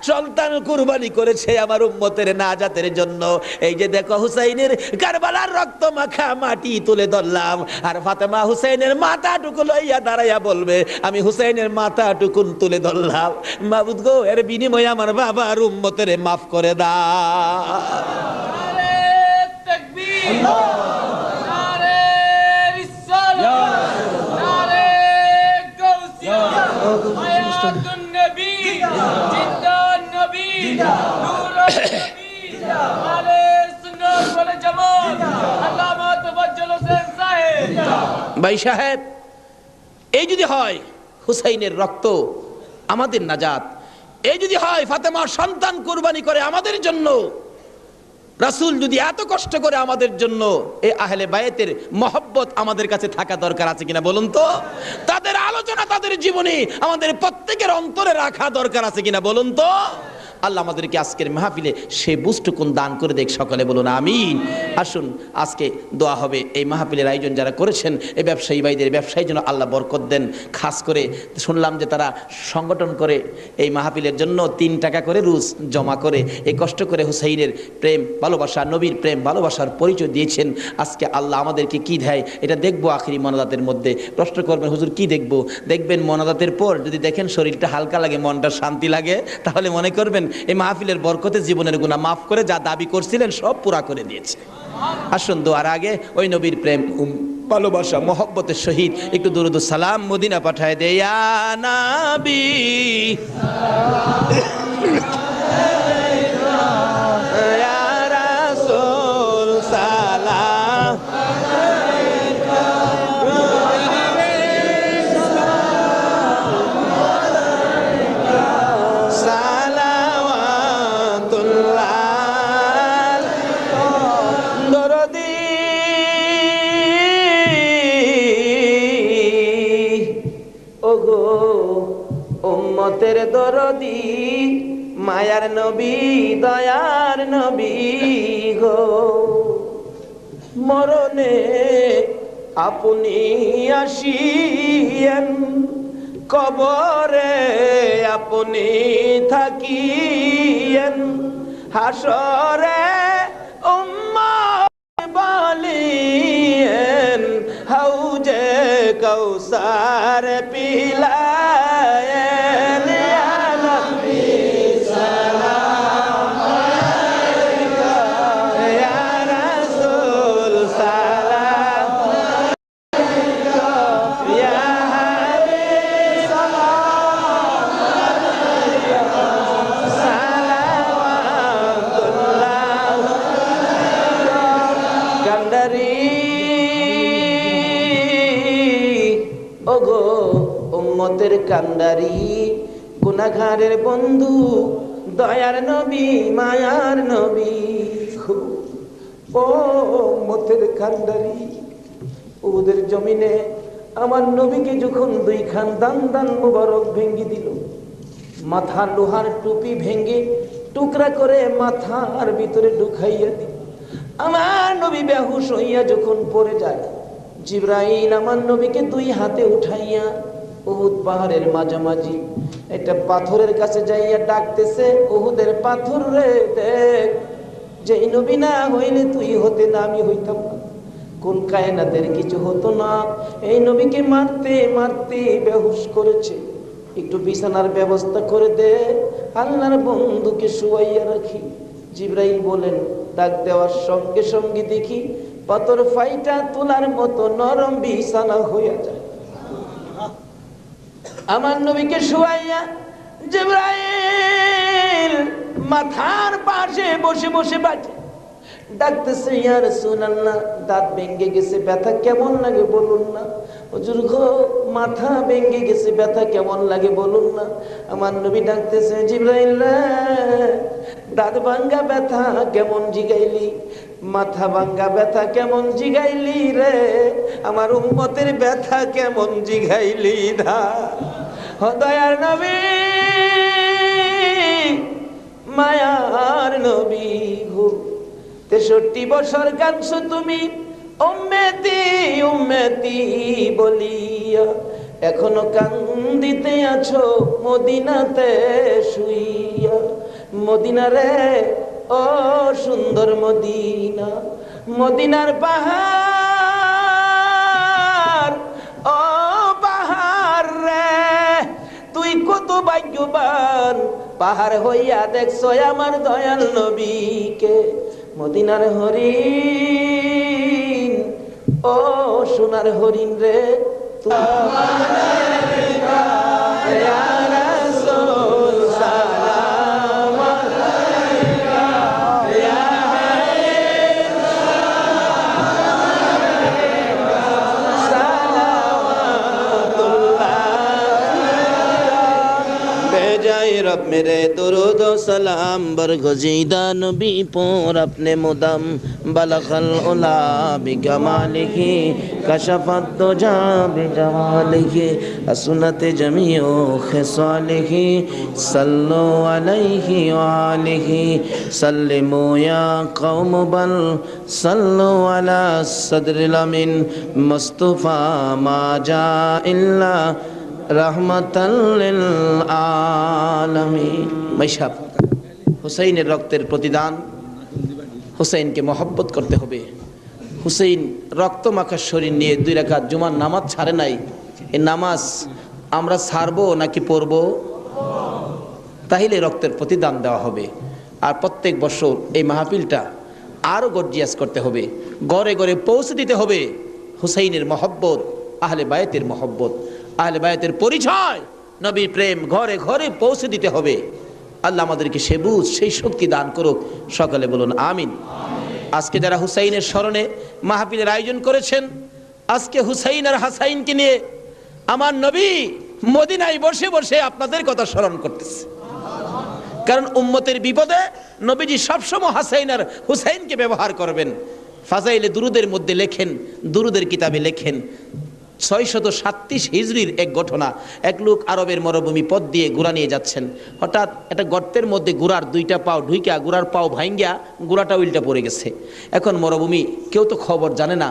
সন্তান কুরবানি করেছে আমার উম্মতের নাজাতের জন্য। এই যে দেখো হুসাইনের কারবালার রক্ত মাখা মাটি তুলে ধরলাম, আর ফাতেমা হুসাইনের মাথাটুকু লইয়া দাঁড়াইয়া বলবে আমি হুসাইনের মাথাটুকু তুলে ধরলাম। মাবুদ গো, এর বিনিময়ে আমার বাবার উম্মতের মাফ করে দাও। ভাই সাহেব, এই যদি হয় হুসাইনের রক্ত আমাদের নাজাত, এই যদি হয় ফাতেমার সন্তান কুরবানি করে আমাদের জন্য, রাসূল যদি এত কষ্ট করে আমাদের জন্য, এই আহলে বায়াতের মহব্বত আমাদের কাছে থাকা দরকার আছে কিনা বলুন তো? তাদের আলোচনা তাদের জীবনে আমাদের প্রত্যেকের অন্তরে রাখা দরকার আছে কিনা বলুন তো? আল্লাহ আমাদেরকে আজকের মাহফিলে সে বুঝটুকুন দান করে দেখ, সকলে বলুন আমিন। আসুন আজকে দোয়া হবে। এই মাহফিলের আয়োজন যারা করেছেন এই ব্যবসায়ী ভাইদের ব্যবসায়ী যেন আল্লাহ বরকত দেন। খাস করে শুনলাম যে তারা সংগঠন করে এই মাহফিলের জন্য 3 টাকা করে রোজ জমা করে এই কষ্ট করে হুসাইনের প্রেম ভালোবাসা, নবীর প্রেম ভালোবাসার পরিচয় দিয়েছেন। আজকে আল্লাহ আমাদেরকে কি দেয় এটা দেখবো আখিরি মোনাজাতের মধ্যে। প্রশ্ন করবেন হুজুর কি দেখবো? দেখবেন মোনাজাতের পর যদি দেখেন শরীরটা হালকা লাগে, মনটা শান্তি লাগে, তাহলে মনে করবেন এই মাহফিলের বরকতে জীবনের গুনাহ মাফ করে যা দাবি করছিলেন সব পুরা করে দিয়েছে। আসুন দোয়ার আগে ওই নবীর প্রেম ভালোবাসা মহব্বতের সহিত একটু দুরূদ ও সালাম মদিনা পাঠায় দে ইয়া নবী ইয়া রাসূল সালাম উম্মতের দরদি মায়ার নবী দয়ার নবী গো, মরণে আপনি আসিয়েন, কবরে আপনি থাকিয়েন, হাসরে উম্মত বলিয়েন, হাউজে কৌসার পিলায়েন। ইয়া নবী সালাম আলাইকা, ইয়া রাসূল সালাম আলাইকা, ইয়া হাবিব সালাম আলাইকা, সালাওয়াতুল্লাহ কান্দারি ওগো উম্মতের কান্দারি, গুনাহগারের বন্ধু দয়ার নবী মায়ার নবী, ও উম্মতের কান্দারি। ওদের জমিনে আমার নবীকে যখন 2 খান দান দান মুবারক ভেঙ্গে দিল, মাথা লোহার টুপি ভেঙ্গে টুকরা করে মাথার ভিতরে ঢুকাইয়া দিল, আমার নবী বেহুশ হইয়া যখন পড়ে যায়, জিবরাইল আমার নবীকে 2 হাতে উঠাইয়া উহুদ পাহাড়ের মাঝামাঝি একটা পাথরের কাছে যাইয়া ডাকতেছে, উহুদের পাথর রে দেখ, যে নবী না হইলে তুই হতে না, আমি হইতাম না, কোন কায়নাতের কিছু হতো না, এই নবীকে মারতে মারতে বেহুশ করেছে, একটু বিছানার ব্যবস্থা করে দে, আল্লাহর বন্ধুকে শুয়াইয়া রাখি। জিবরাইল বলেন, ডাক দেওয়ার সঙ্গে সঙ্গে দেখি পাথর ফাইটা তোলার মতো নরম বিছানা হইয়া যায়। আমার নবীকে শুয়াইয়া জিবরাইল মাথার পাশে বসে বসে বাজে ডাকতেছে, ইয়া রাসূলুল্লাহ, দাঁত ভেঙে গেছে, ব্যথা কেমন লাগে বলুন না। হুজুর গো, মাথা ভেঙে গেছে, ব্যথা কেমন লাগে বলুন না। আমার নবী ডাকতেছে, জিবরাইল রে, দাঁত ভাঙ্গা ব্যথা কেমন জিগাইলি, মাথা ভাঙ্গা ব্যথা কেমন জিগাইলি রে, আমার উম্মতের ব্যথা কেমন জিগাইলি দা। দয়ার নবী, মায়ার নবী গো, 63 বছর কাঁদছো তুমি উম্মতি উম্মতি বলিয়া, এখনো কান্দিতে আছো মদিনাতে শুইয়া। মদিনা রে, ও সুন্দর মদিনা, মদিনার পাহাড়, ও পাহাড় রে, তুই কত ভাগ্যবান, পাহাড় হইয়া দেখছো আমার দয়াল নবীকে। মদিনার হরিণ, ও সোনার হরিণ রে, रब मेरे दुरूद व सलाम बरगज़ीदा नबी पर अपने मुदम बलगल उला बिकमालिही कशफत दुजा बिजमालिही असनत जमीउ खिसालिही सल्लु अलैहि व आलिही सल्लिमू या कौम बल सल्लु अला सदरिल अमीन मुस्तफा मा जा इल्ला रहमतल लिल आलमीन। मैशाब হুসাইনের রক্তের প্রতিদান, হুসাইনকে মহব্বত করতে হবে। হুসাইন রক্ত মাখা শরীর নিয়ে 2 রাকাত জুমার নামাজ ছাড়ে নাই। এই নামাজ আমরা ছাড়বো নাকি পড়বো? তাহলে রক্তের প্রতিদান দেওয়া হবে। আর প্রত্যেক বছর এই মাহফিলটা আরো গর্জিয়াস করতে হবে, ঘরে ঘরে পৌঁছে দিতে হবে হুসাইনের মহব্বত, আহলে বায়তের মহব্বত, আহলে বায়তের পরিচয়, নবীর প্রেম ঘরে ঘরে পৌঁছে দিতে হবে। আল্লাহ আমাদেরকে সে বুঝ, সেই শক্তি দান করুক। সকলে বলুন আমিন। আজকে যারা হুসাইনের স্মরণে মাহফিলের আয়োজন করেছেন, আজকে হুসাইন আর হাসাইনকে নিয়ে আমার নবী মদিনায় বসে বসে আপনাদের কথা স্মরণ করতেছে। কারণ উম্মতের বিপদে নবীজি সবসময় হাসাইন আর হুসাইনকে ব্যবহার করবেন। ফাজাইলে দুরুদের মধ্যে লেখেন, দুরুদের কিতাবে লেখেন, 637 হিজরির এক ঘটনা। এক লোক আরবের মরুভূমি পথ দিয়ে ঘোড়া নিয়ে যাচ্ছেন। হঠাৎ একটা গর্তের মধ্যে ঘোড়ার 2টা পাও ঢুইকা, ঘোড়ার পাও ভাঙ্গিয়া ঘোড়াটা উল্টা পড়ে গেছে। এখন মরুভূমি, কেউ তো খবর জানে না,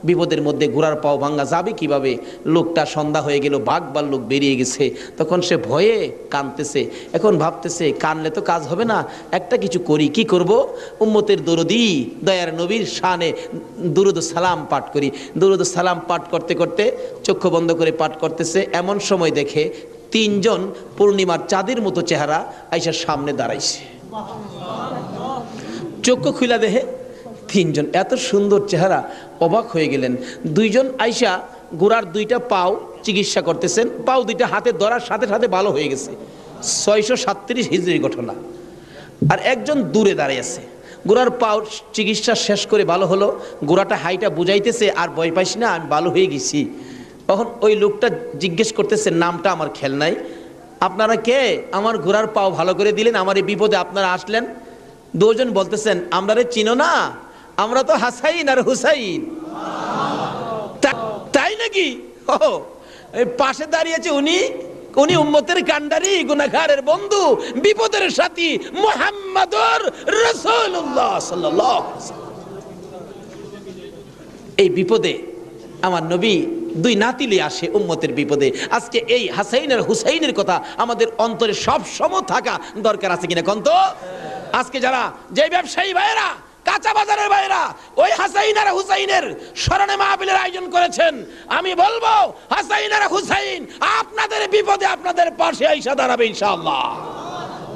বিপদের মধ্যে ঘোড়ার পাও ভাঙ্গা যাবে কিভাবে। লোকটা সন্ধ্যা হয়ে গেল, বাঘ ভাল্লুক বেরিয়ে গেছে। তখন সে ভয়ে কাঁদতেছে। এখন ভাবতেছে কানলে তো কাজ হবে না, একটা কিছু করি। কি করব? উম্মতের দরুদি দয়ার নবীর শানে দুরুদ সালাম পাঠ করি। দুরুদ সালাম পাঠ করতে করতে চক্ষু বন্ধ করে পাঠ করতেছে। এমন সময় দেখে 3 জন পূর্ণিমার চাঁদের মতো চেহারা আইসার সামনে দাঁড়াইছে। চক্ষু খুলা দেখে 3 জন এত সুন্দর চেহারা, অবাক হয়ে গেলেন। 2 জন আইসা ঘোড়ার 2টা পাও চিকিৎসা করতেছেন। পাও 2টা হাতে ধরার সাথে সাথে ভালো হয়ে গেছে। 637 হিজরির ঘটনা। আর একজন দূরে দাঁড়িয়ে আছে। ঘোড়ার পাও চিকিৎসা শেষ করে ভালো হলো, ঘোড়াটা হাইটা বুঝাইতেছে, আর ভয় পাইস না, আমি ভালো হয়ে গেছি। তখন ওই লোকটা জিজ্ঞেস করতেছে, নামটা আমার খেয়াল নাই, আপনারা কে? আমার ঘোড়ার পাও ভালো করে দিলেন, আমার এই বিপদে আপনারা আসলেন। 2 জন বলতেছেন, আমরা রে চিনো না, আমরা তো হাসাইন আর হুসাইন। তাই নাকি? ও পাশে দাঁড়িয়েছে উনি, উনি উম্মতের কান্ডারি, গুনাহগারের বন্ধু, বিপদের সাথী মুহাম্মাদুর রাসূলুল্লাহ সাল্লাল্লাহু আলাইহি ওয়াসাল্লাম। এই বিপদে আমার নবী 2 নাতিলে আসে উম্মতের বিপদে। আজকে এই হাসাইন আর হুসাইনের কথা আমাদের অন্তরে সব সময় থাকা দরকার আছে কিনা কোন তো? আজকে যারা যে ব্যবসায়ী ভাইরা, কাঁচা বাজারের ভাইরা ওই হাসাইন আর হুসাইনের স্মরণে মাহফিলের আয়োজন করেছেন, আমি বলবো হাসাইন আর হুসাইন আপনাদের বিপদে আপনাদের পাশে আইসা দাঁড়াবে ইনশাআল্লাহ।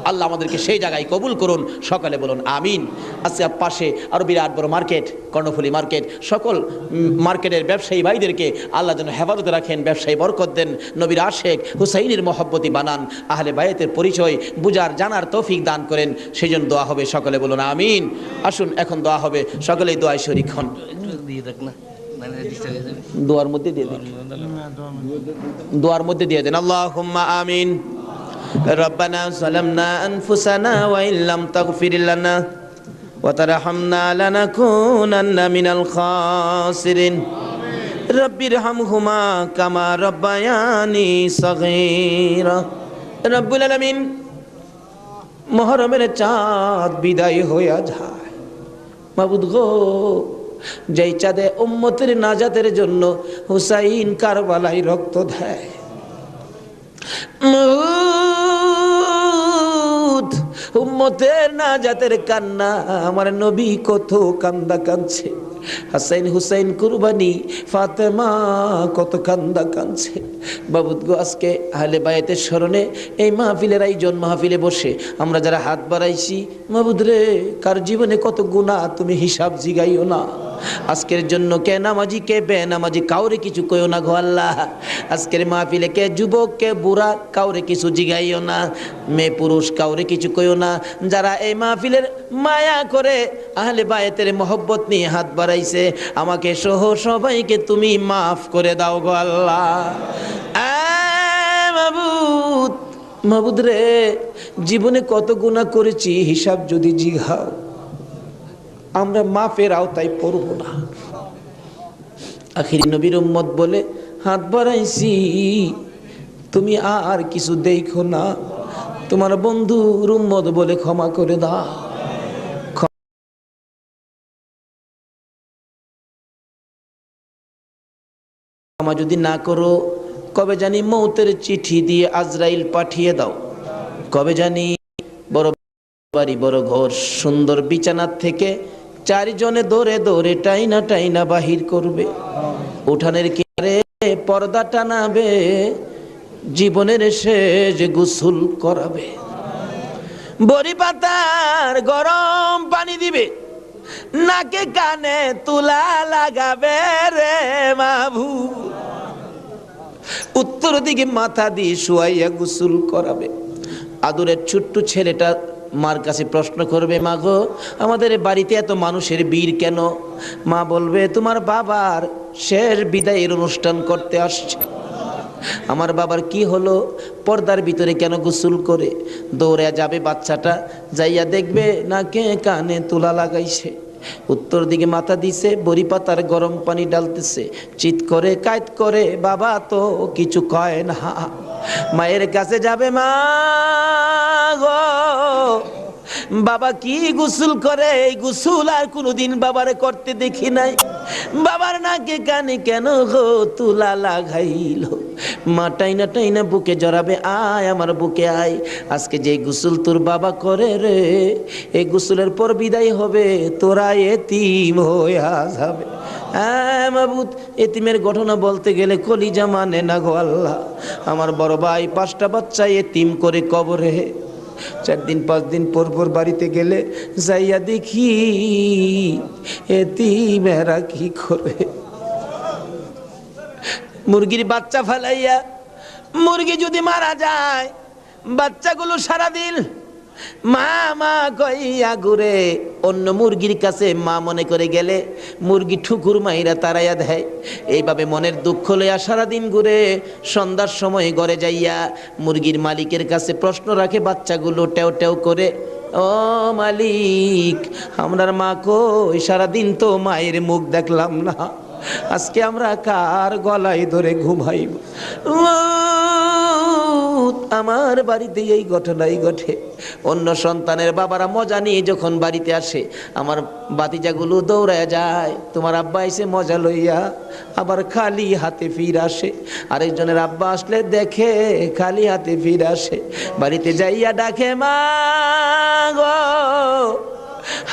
আল্লাহ আমাদেরকে সেই জায়গায় কবুল করুন, সকালে বলুন আমিন। আজকে পাশে আরো বিরাট বড় মার্কেট, কর্ণফুলী মার্কেট, সকল মার্কেটের ব্যবসায়ী ভাইদেরকে আল্লাহ যেন হেফাজতে রাখেন, ব্যবসায়ী বরকত দেন, নবীর আশেক হুসাইনের মহব্বতী বানান, আহলে বায়াতের পরিচয় বুঝার জানার তৌফিক দান করেন, সেই জন্য দোয়া হবে, সকলে বলুন আমিন। আসুন এখন দোয়া হবে, সকলেই দোয়ায় শরীক হন। দোয়ার মধ্যে দিয়ে দিন, দোয়ার মধ্যে দিয়ে দেন। আল্লাহুম্মা আমিন। রব্বানা যালামনা আনফুসানা ওয়া ইল্লাম তাগফির লানা ওয়া তারহামনা লানাকুনান্না মিনাল খাসিরিন। রব্বিরহামহুমা কামা রব্বায়ানি সগীরা। রব্বুল আলামিন, মুহররমের চাঁদ বিদায় হইয়া যায়, মাবুদ গো, যেই চাঁদে উম্মতের নাজাতের জন্য হুসাইন কারবালায় রক্ত দেয়, উম্মতের নাজাতের কান্না আমার নবী কত কান্দা কাঁদছে, হাসাইন হুসাইন কুরবানি ফাতেমা কত কান্দা কাঁদছে। বাবুদ গো, আজকে আহলে বায়াতের স্মরণে এই মাহফিলের আয়োজন, মাহফিলে বসে আমরা যারা হাত বাড়াইছি, মাবুদ রে, কার জীবনে কত গুনাহ তুমি হিসাব জিগাইও না। আজকের জন্য কে নামাজি কে বেনামাজি কাউরে কিছু কইও না গো আল্লাহ। আজকের মাহফিলে কে যুবক কে বুড়া কাউরে কিছু জিগাইও না, মেয়ে পুরুষ কাউরে কিছু কইও না। যারা এই মাহফিলের মায়া করে আহলে বায়াতের মহব্বত নিয়ে হাত বাড়াইছে, আমাকে সহ সবাইকে তুমি মাফ করে দাও গো আল্লাহ। মাবুদ, মাবুদ রে, জীবনে কত গুনাহ করেছি হিসাব যদি জিগাও, আমরা মাফের আওতায় পড়ব না। আখিরি নবীর উম্মত বলে হাত বাড়াইছি, তুমি আর কিছু দেখো না, তোমার বন্ধুর উম্মত বলে ক্ষমা করে দাও। ক্ষমা যদি না করো, কবে জানি মৌতের চিঠি দিয়ে আজরাইল পাঠিয়ে দাও, কবে জানি বড় বাড়ি বড় ঘর সুন্দর বিছানার থেকে চারজনে দৌড়ে দৌড়ে টাইনা টাইনা বাহির করবে, উঠানের কিনারে পর্দা টানাবে, জীবনের শেষ গোসল করাবে, বড়ি পাতার গরম পানি দিবে, নাকে কানে তুলা লাগাবে রে মাবু, উত্তর দিকে মাথা দিয়ে শুয়াইয়া গোসল করাবে। আদরের ছোট্ট ছেলেটা মার কাছে প্রশ্ন করবে, মা গো, আমাদের বাড়িতে এত মানুষের ভিড় কেন? মা বলবে, তোমার বাবার শেষ বিদায়ের অনুষ্ঠান করতে আসছে। আমার বাবার কি হলো? পর্দার ভিতরে কেন গোসল করে? দৌড়ে যাবে বাচ্চাটা, যাইয়া দেখবে নাকে কানে তুলা লাগাইছে, উত্তর দিকে মাথা দিছে, বড়ি পাতার গরম পানি ডালতেছে, চিৎ করে কাইত করে, বাবা তো কিছু কয় না। মায়ের কাছে যাবে, মা গো, বাবা কি গোসল করে? এই গোসল আর কোনোদিন বাবারে করতে দেখি নাই, বাবার নাকে কানে কেন গো তুলা লাগাইলো? মা টাইনা টাইনা বুকে জড়াবে, আয় আমার বুকে আয়, আজকে যে গোসল তোর বাবা করে রে, এই গোসলের পর বিদায় হবে, তোরা এতিম হইয়া যাবে। হ্যাঁ মাবুদ, এতিমের ঘটনা বলতে গেলে কলিজা মানে না গো আল্লাহ। আমার বড় ভাই 5টা বাচ্চা এতিম করে কবরে, 4 দিন 5 দিন পর পর বাড়িতে গেলে যাইয়া দেখি এতিমেরা কি করে। মুরগির বাচ্চা ফেলাইয়া, মুরগি যদি মারা যায়, বাচ্চাগুলো সারাদিন মা মা কইয়া ঘুরে, অন্য মুরগির কাছে মা মনে করে গেলে মুরগি ঠুকুর মাইরা তারাইয়া দেয়। এইভাবে মনের দুঃখ লইয়া সারাদিন ঘুরে, সন্ধ্যার সময় ঘরে যাইয়া মুরগির মালিকের কাছে প্রশ্ন রাখে বাচ্চাগুলো টেও টেও করে, ও মালিক, আমরার মা কই? সারাদিন তো মায়ের মুখ দেখলাম না, আজকে আমরা কার গলায় ধরে ঘুমাইব? আমার বাড়িতে এই ঘটনাই ঘটে। অন্য সন্তানের বাবারা মজা নিয়ে যখন বাড়িতে আসে, আমার বাতিজাগুলো দৌড়ায় যায়, তোমার আব্বা এসে মজা লইয়া, আবার খালি হাতে ফিরে আসে। আরেকজনের আব্বা আসলে দেখে খালি হাতে ফিরে আসে, বাড়িতে যাইয়া ডাকে, মা গো,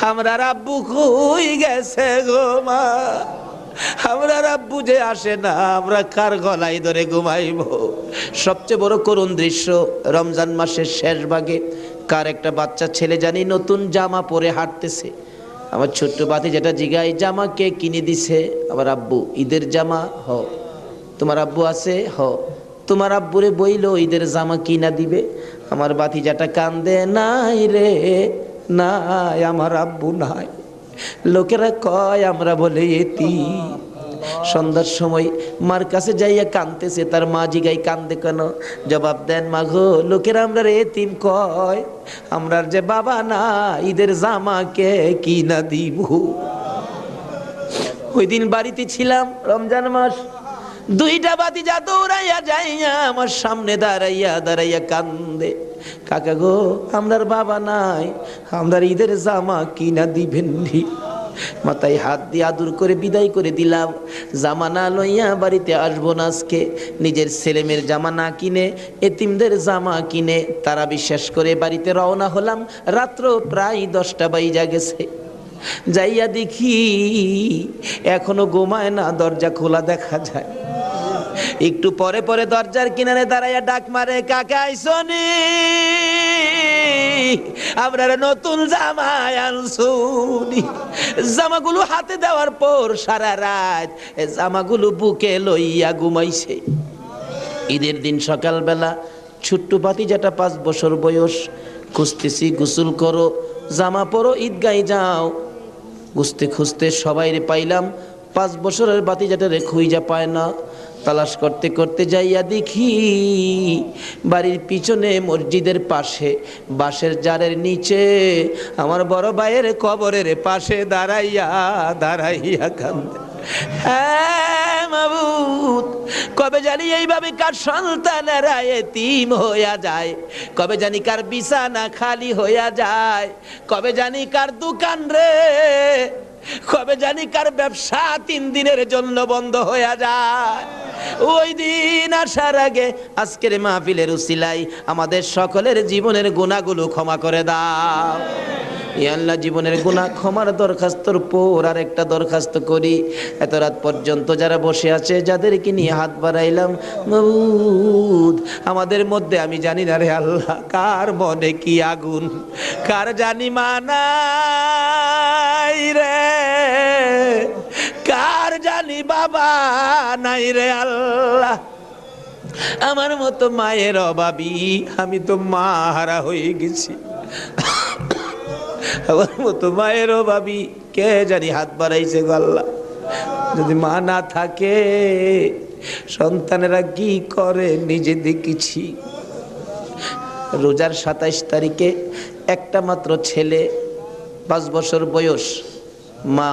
আমরা আব্বু কই গেছে গো মা, আমরা আব্বু যে আসে না, আমরা কার গলায় ধরে ঘুমাইব? সবচেয়ে বড় করুণ দৃশ্য রমজান মাসের শেষ ভাগে কার একটা বাচ্চা ছেলে জানি নতুন জামা পরে হাঁটতেছে। আমার ছোট্ট বাতি যেটা জিগাই, জামা কে কিনে দিছে? আমার আব্বু। ঈদের জামা? হ। তোমার আব্বু আছে? হ। তোমার আব্বুরে বইলো ঈদের জামা কিনা দিবে। আমার বাতিজাটা কান্দে, নাই রে নাই, আমার আব্বু নাই। লোকেরা কয় আমরা বলে এতিম। সন্ধ্যার সময় মার কাছে যাইয়া কাঁদতেছে, তার মা জিগাই কান্দে কেন? জবাব দেন, মা গো, লোকেরা আমরা এতিম কয়, আমরার যে বাবা না, ঈদের জামা কে কিনা দিব। ওই দিন বাড়িতে ছিলাম, রমজান মাস, দুইটা বাতিজা দৌড়াইয়া যাইয়া আমার সামনে দাঁড়াইয়া দাঁড়াইয়া কান্দে, কাকা গো, আমরার বাবা নাই, আমরার ঈদের জামা কিনা দিবেন নি? মাথায় হাত দিয়ে আদর করে বিদায় করে দিলাম। জামা না লইয়া বাড়িতে আসবো না আজকে। নিজের ছেলেমেয়ের জামা না কিনে এতিমদের জামা কিনে তারা বিশ্বাস করে বাড়িতে রওনা হলাম। রাত্র প্রায় 10টা বাইজা গেছে। যাইয়া দেখি এখনো ঘুমায় না, দরজা খোলা দেখা যায়। একটু পরে পরে দরজার কিনারে দাঁড়াইয়া ডাক মারে, কাকা আইসনি, আপনারা নতুন জামা আনছুনি। জামাগুলো হাতে দেওয়ার পর সারা রাত জামাগুলো বুকে লইয়া ঘুমাইছে। ঈদের দিন সকালবেলা ছোট্ট ভাতিজাটা 5 বছর বয়স, খুঁজতেছি, গোসল করো, জামা পরো, ঈদগায় যাও। খুঁজতে খুঁজতে সবাইরে পাইলাম, 5 বছরের ভাতিজাটারে খুঁজা পায় না। তালাশ করতে করতে যাইয়া দেখি বাড়ির পিছনে মসজিদের পাশে বাঁশের জারের নিচে আমার বড় ভাইয়ের কবরের পাশে দাঁড়াইয়া দাঁড়াইয়া কান্দে। হ্যাঁ মাবুদ, কবে জানি এইভাবে কার সন্তানেরা এতিম হইয়া যায়, কবে জানি কার বিছানা খালি হইয়া যায়, কবে জানি কার দোকান রে, কবে জানি কার ব্যবসা 3 দিনের জন্য বন্ধ হইয়া যায়। ওই দিন আসার আগে আজকের মাহফিলের উসিলাই আমাদের সকলের জীবনের গুনাহগুলো ক্ষমা করে দাও। ইয়া আল্লাহ, জীবনের গুনাহ ক্ষমার দরখাস্তর পর আর একটা দরখাস্ত করি। এত রাত পর্যন্ত যারা বসে আছে, যাদেরকে নিয়ে হাত বাড়াইলাম, মাবুদ, আমাদের মধ্যে আমি জানি না রে আল্লাহ, কার মনে কি আগুন, কার জানি মানাই রে, কার জানি বাবা নাই রে আল্লাহ। আমার মতো মায়ের অভাবী, আমি তো মা হারা হয়ে গেছি। আমার মতো মায়ের অভাবী কে জানি হাত বাড়াইছে গো আল্লাহ। যদি মা না থাকে সন্তানেরা কি করে নিজে দেখেছি। রোজার 27 তারিখে একটা মাত্র ছেলে, 5 বছর বয়স, মা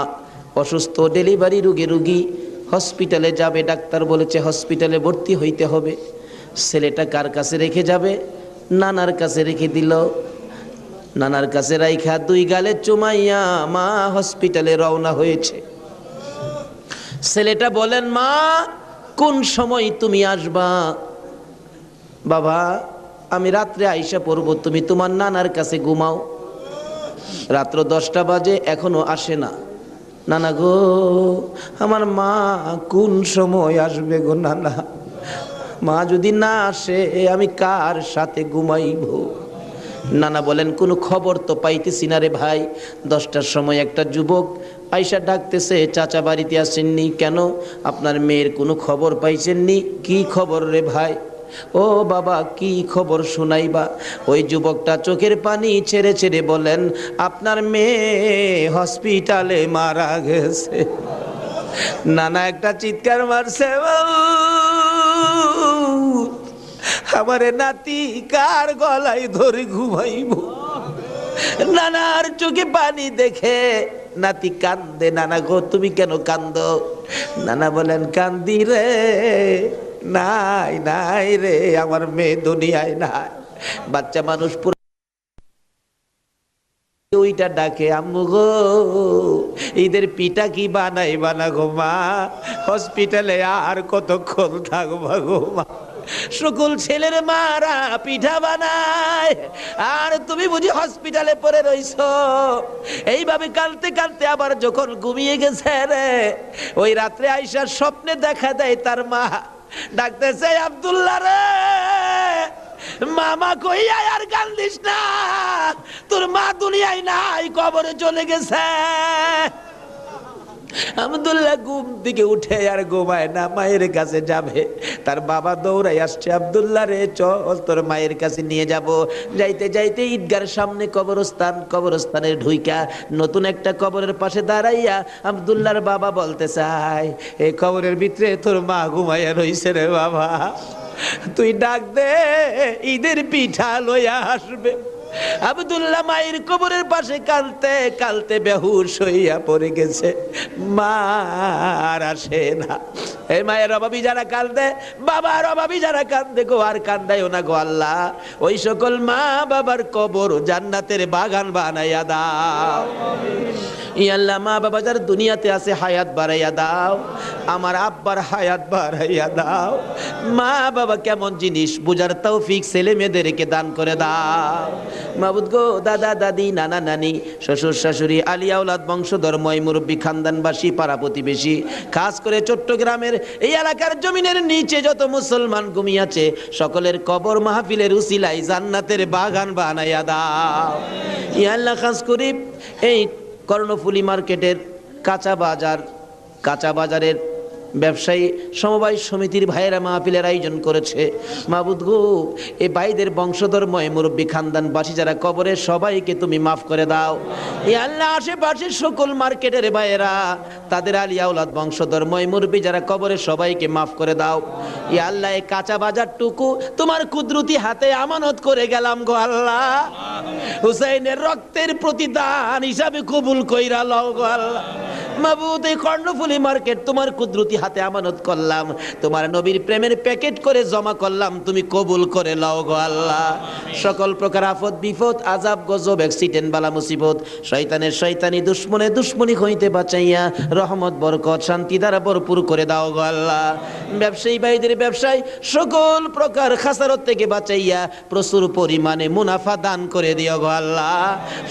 অসুস্থ, ডেলিভারি রুগী, হসপিটালে যাবে, ডাক্তার বলেছে হসপিটালে ভর্তি হইতে হবে। ছেলেটা কার কাছে রেখে যাবে? নানার কাছে রেখে দিল। নানার কাছে রাইখা 2 গালে চুমাইয়া মা হসপিটালে রওনা হয়েছে। ছেলেটা বলেন, মা কোন সময় তুমি আসবা? বাবা, আমি রাত্রে আইসা পড়বো, তুমি তোমার নানার কাছে ঘুমাও। রাত্র 10টা বাজে, এখনো আসে না। নানা গো, আমার মা কোন সময় আসবে গো নানা? মা যদি না আসে আমি কার সাথে ঘুমাইব? নানা বলেন, কোনো খবর তো পাইতেছি না রে ভাই। 10টার সময় একটা যুবক আইসা ডাকতেছে, চাচা বাড়িতে আসেননি কেন? আপনার মেয়ের কোনো খবর পাইছেননি? কি খবর রে ভাই? ও বাবা, কি খবর শোনাইবা? ওই যুবকটা চোখের পানি ছেড়ে ছেড়ে বলেন, আপনার মেয়ে হসপিটালে মারা গেছে। নানা একটা চিৎকার মারছে, আমারে নাতি কার গলায় ধরে ঘুমাইব? নানার চোখে পানি দেখে নাতি কান্দে। নানা গো, তুমি কেন কান্দো? নানা বলেন, কান্দি রে, নাই নাই রে, আমার মেয়ে দুনিয়ায় নাই। বাচ্চা মানুষ পুরো ওইটা ডাকে, আম্মু গো, ঈদের পিঠা কি বানাই বানা গো মা, হসপিটালে আর কতক্ষণ থাকবা গো মা। সকল ছেলের মারা পিঠা বানায়, আর তুমি বুঝি হসপিটালে পড়ে রইছো। এইভাবে কাঁদতে কাঁদতে আবার যখন ঘুমিয়ে গেছে রে, ওই রাত্রে আইসার স্বপ্নে দেখা দেয় তার মা ডাকতেছে, আব্দুল্লাহ রে, মামা কইয়া আর কান্দিস না, তোর মা দুনিয়ায় নাই, কবরে চলে গেছে। আব্দুল্লাহ ঘুম থেকে উঠে আর ঘুমায় না, মায়ের কাছে যাবে। তার বাবা দৌড়াই আসছে, আব্দুল্লাহ রে চল তোর মায়ের কাছে নিয়ে যাব। যাইতে যাইতে ঈদগার সামনে কবরস্থান, কবরস্থানের ঢুইকা নতুন একটা কবরের পাশে দাঁড়াইয়া আব্দুল্লাহর বাবা বলতে চায়, এই কবরের ভিতরে তোর মা ঘুমাইয়া রইছে রে বাবা, তুই ডাক দে, ঈদের পিঠা লইয়া আসবে। আব্দুল্লাহ মায়ের কবরের পাশে কালতে কালতে বেহুশ হইয়া পড়ে গেছে, মা আর আসে না। এই মায়ের অভাবী যারা কান্দে, বাবার অভাবী যারা কান্দে গো, আর কান্দাইও না গো আল্লাহ, ওই সকল মা বাবার কবর জান্নাতের বাগান বানাইয়া দাও। ইয়া আল্লাহ, মা বাবা যারা দুনিয়াতে আছে হায়াত বাড়াইয়া দাও, আমার আব্বার হায়াত বাড়াইয়া দাও। মা বাবা কেমন জিনিস বুঝার তৌফিক ছেলে মেয়েদেরকে দান করে দাও। মাবুদ গো, দাদা দাদি, নানা নানি, শ্বশুর শাশুড়ি, আলিয়া আওলাদ, বংশধর, ময় মুরব্বী, খানদানবাসী, পাড়া প্রতিবেশী, খাস করে চট্টগ্রামের এই এলাকার জমিনের নিচে যত মুসলমান ঘুমিয়েছে, সকলের কবর মাহফিলের উসিলায় জান্নাতের বাগান বানাইয়া দাও। ইয়া আল্লাহ, খাস করে এই কর্ণফুলী মার্কেটের কাঁচা বাজারের ব্যবসায়ী সমবায় সমিতির ভাইয়েরা মাহফিলের আয়োজন করেছে। মাবুদ গো, এই ভাইদের বংশধর, ময় মুরব্বী, খানদানবাসী যারা কবরে, সবাইকে তুমি মাফ করে দাও। ইয়া আল্লাহ, আশেপাশের সকল মার্কেটের ভাইয়েরা, তাদের আলিয়া আওলাদ, বংশধর, ময় মুরব্বী যারা কবরে, সবাইকে মাফ করে দাও। ইয়া আল্লাহ, এই কাঁচা বাজারটুকু তোমার কুদরতি হাতে আমানত করে গেলাম গো আল্লাহ, হুসাইনের রক্তের প্রতিদান হিসাবে কবুল কইরা লও গো আল্লাহ। মাবুদ, এই কর্ণফুলী মার্কেট তোমার কুদরতি হাতে আমানত করলাম, তোমার নবীর প্রেমের প্যাকেট করে জমা করলাম, তুমি কবুল করে লও গো আল্লাহ। সকল প্রকার আফত বিপদ, আযাব, গজব, অ্যাক্সিডেন্ট, বালা মুসিবত, শয়তানের শয়তানি, দুশ্মনের দুশ্মনী হইতে বাঁচাইয়া রহমত, বরকত, শান্তি দ্বারা ভরপুর করে দাও গো আল্লাহ। ব্যবসায়ী ভাইদের ব্যবসায় সকল প্রকার খাসারত থেকে বাঁচাইয়া প্রচুর পরিমাণে মুনাফা দান করে দিও গো আল্লাহ।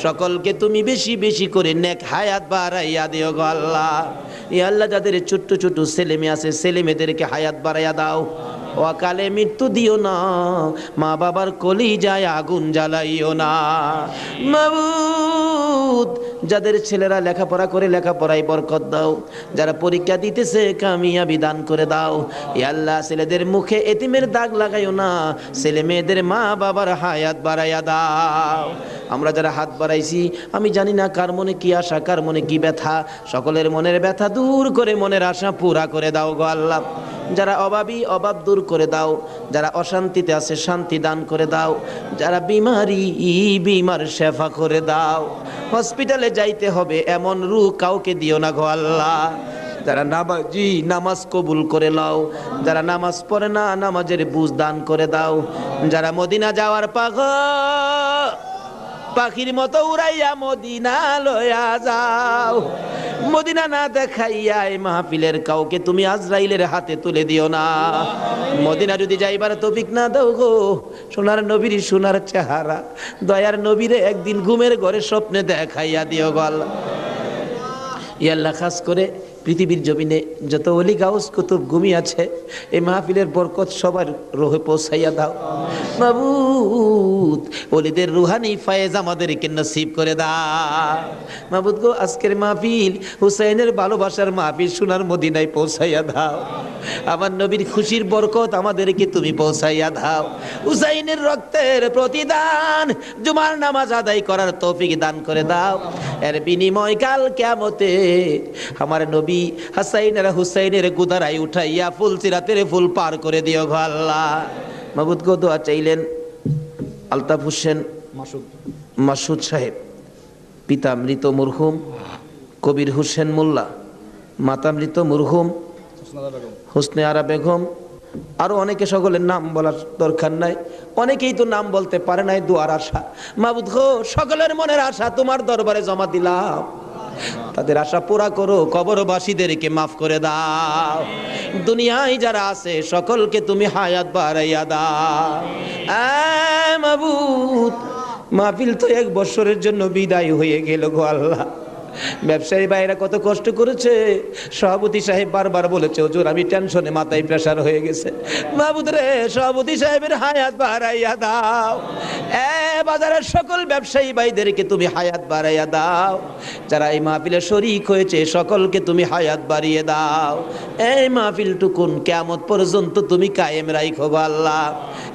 সকলকে তুমি বেশি বেশি করে নেক হায়াত বাড়াইয়া দিও গো আল্লাহ। ইয়া আল্লাহ, যাদের ছোট্ট ছোট ছেলে মেয়ে আছে, ছেলে মেয়েদেরকে হায়াত বাড়াইয়া দাও, অকালে মৃত্যু দিও না, মা বাবার কলিজায় আগুন জ্বালাইও না। মাবুদ, যাদের ছেলেরা লেখাপড়া করে লেখাপড়ায় বরকত দাও, যারা পরীক্ষা দিতেছে কামিয়াবি দান করে দাও। ইয়া আল্লাহ, ছেলেদের মুখে এতিমের দাগ লাগাইও না, ছেলে মেয়েদের মা বাবার হায়াত বাড়াইয়া দাও। আমরা যারা হাত বাড়াইছি, আমি জানি না কার মনে কি আশা, কার মনে কি ব্যথা, সকলের মনের ব্যথা দূর করে মনের আশা পুরা করে দাও গো আল্লাহ। যারা অভাবী, অভাব দূর করে দাও, যারা অশান্তিতে আছে শান্তি দান করে দাও, যারা বিমার শেফা করে দাও। হসপিটালে যাইতে হবে এমন রূহ কাউকে দিও না গো আল্লাহ। যারা নামাজি, নামাজ কবুল করে নাও, যারা নামাজ পড়ে না, নামাজের বুঝ দান করে দাও। যারা মদিনা যাওয়ার পাখির মতো উড়াইয়া মদিনা লয়া যাও, মদিনা না দেখাইয়া এই মাহফিলের কাউকে তুমি আজরাইলের হাতে তুলে দিও না। মদিনা যদি যাইবার তৌফিক না দাও গো, সোনার নবীর সোনার চেহারা, দয়ার নবীরে একদিন ঘুমের ঘরে স্বপ্নে দেখাইয়া দিও গো আল্লাহ। ইয়া আল্লাহ, খাস করে পৃথিবীর জমিনে যত ওলি গাউস কুতুব ঘুমিয়ে আছে, এই মাহফিলের বরকত সবার রোহে পৌঁছাইয়া দাও। মাবুদ, ওলিদের রুহানি ফায়েজ আমাদেরকে নসিব করে দাও। মাবুদ গো, আজকের মাহফিল হুসাইনের ভালোবাসার মাহফিল, সোনার মদিনায় পৌঁছাইয়া দাও। আমার নবীর খুশির বরকত আমাদেরকে তুমি পৌঁছাইয়া দাও। হুসাইনের রক্তের প্রতিদান, জুমার নামাজ আদায় করার তৌফিক দান করে দাও। এর বিনিময় কাল কিয়ামতে আমার নবী হাসাইন আর হুসাইনের গুদারাই উঠাইয়া ফুল সিরাতের ফুল পার করে দিও গো আল্লাহ। মাবুদ গো, দোয়া চাইলেন আলতাফ হোসেন মাসুদ সাহেব, পিতা মৃত মরহুম কবির হোসেন মোল্লা, মাতা মৃত মরহুম হোসনে আরা বেগম, আরো অনেকে, সকলের নাম বলার দরকার নাই, অনেকেই তো নাম বলতে পারে নাই। দুয়ার আশা, মাবুদ গো, সকলের মনের আশা তোমার দরবারে জমা দিলাম, তাদের আশা পুরা করো, কবরবাসীদেরকে মাফ করে দাও। দুনিয়ায় যারা আছে সকলকে তুমি হায়াত বাড়াইয়া দাও। মাবুদ, মাহফিল তো 1 বছরের জন্য বিদায় হয়ে গেল গো আল্লাহ, ব্যবসায়ী ভাইরা কত কষ্ট করেছে। সভাপতি সাহেব বারবার বলেছে, হুজুর আমি টেনশনে মাথায় প্রেসার হয়ে গেছে। মাহবুদ রে, সভাপতি সাহেবের হায়াত বাড়াইয়া দাও। বাজারের সকল ব্যবসায়ী ভাইদেরকে তুমি হায়াত বাড়াইয়া দাও। যারা এই মাহফিলে শরীক হয়েছে সকলকে তুমি হায়াত বাড়িয়ে দাও। এই মাহফিলটুকুন কিয়ামত পর্যন্ত তুমি কায়েম রাখো গো আল্লাহ।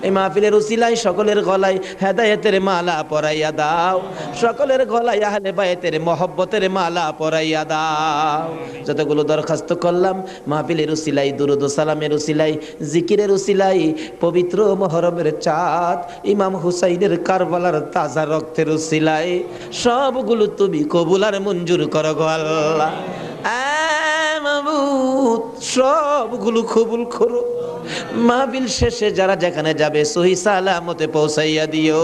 এই মাহফিলের উসিলায় সকলের গলায় হেদায়েতের মালা পরাইয়া দাও, সকলের গলায় আহলে বায়তের মহব্বতের মালা পরাইয়া দাও। যতগুলো দরখাস্ত করলাম মাহফিলের উসিলাই, দুরুদ ও সালামের উসিলাই, জিকিরের উসিলাই, পবিত্র মুহররমের চাঁদ ইমাম হুসাইনের কারবালার তাজা রক্তের উসিলাই সবগুলো তুমি কবুল আর মঞ্জুর করো গো আল্লাহ। মাবুদ সবগুলো কবুল করো। মাহফিল শেষে যারা যেখানে যাবে সহি সালামতে পৌঁছাইয়া দিও।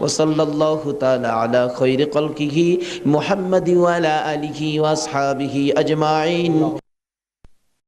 ওয়াসাল্লাল্লাহু তাআলা আলা খায়রি খালকিহি মুহাম্মাদি ওয়া আলা আলিহি ওয়া আসহাবিহি আজমাইন।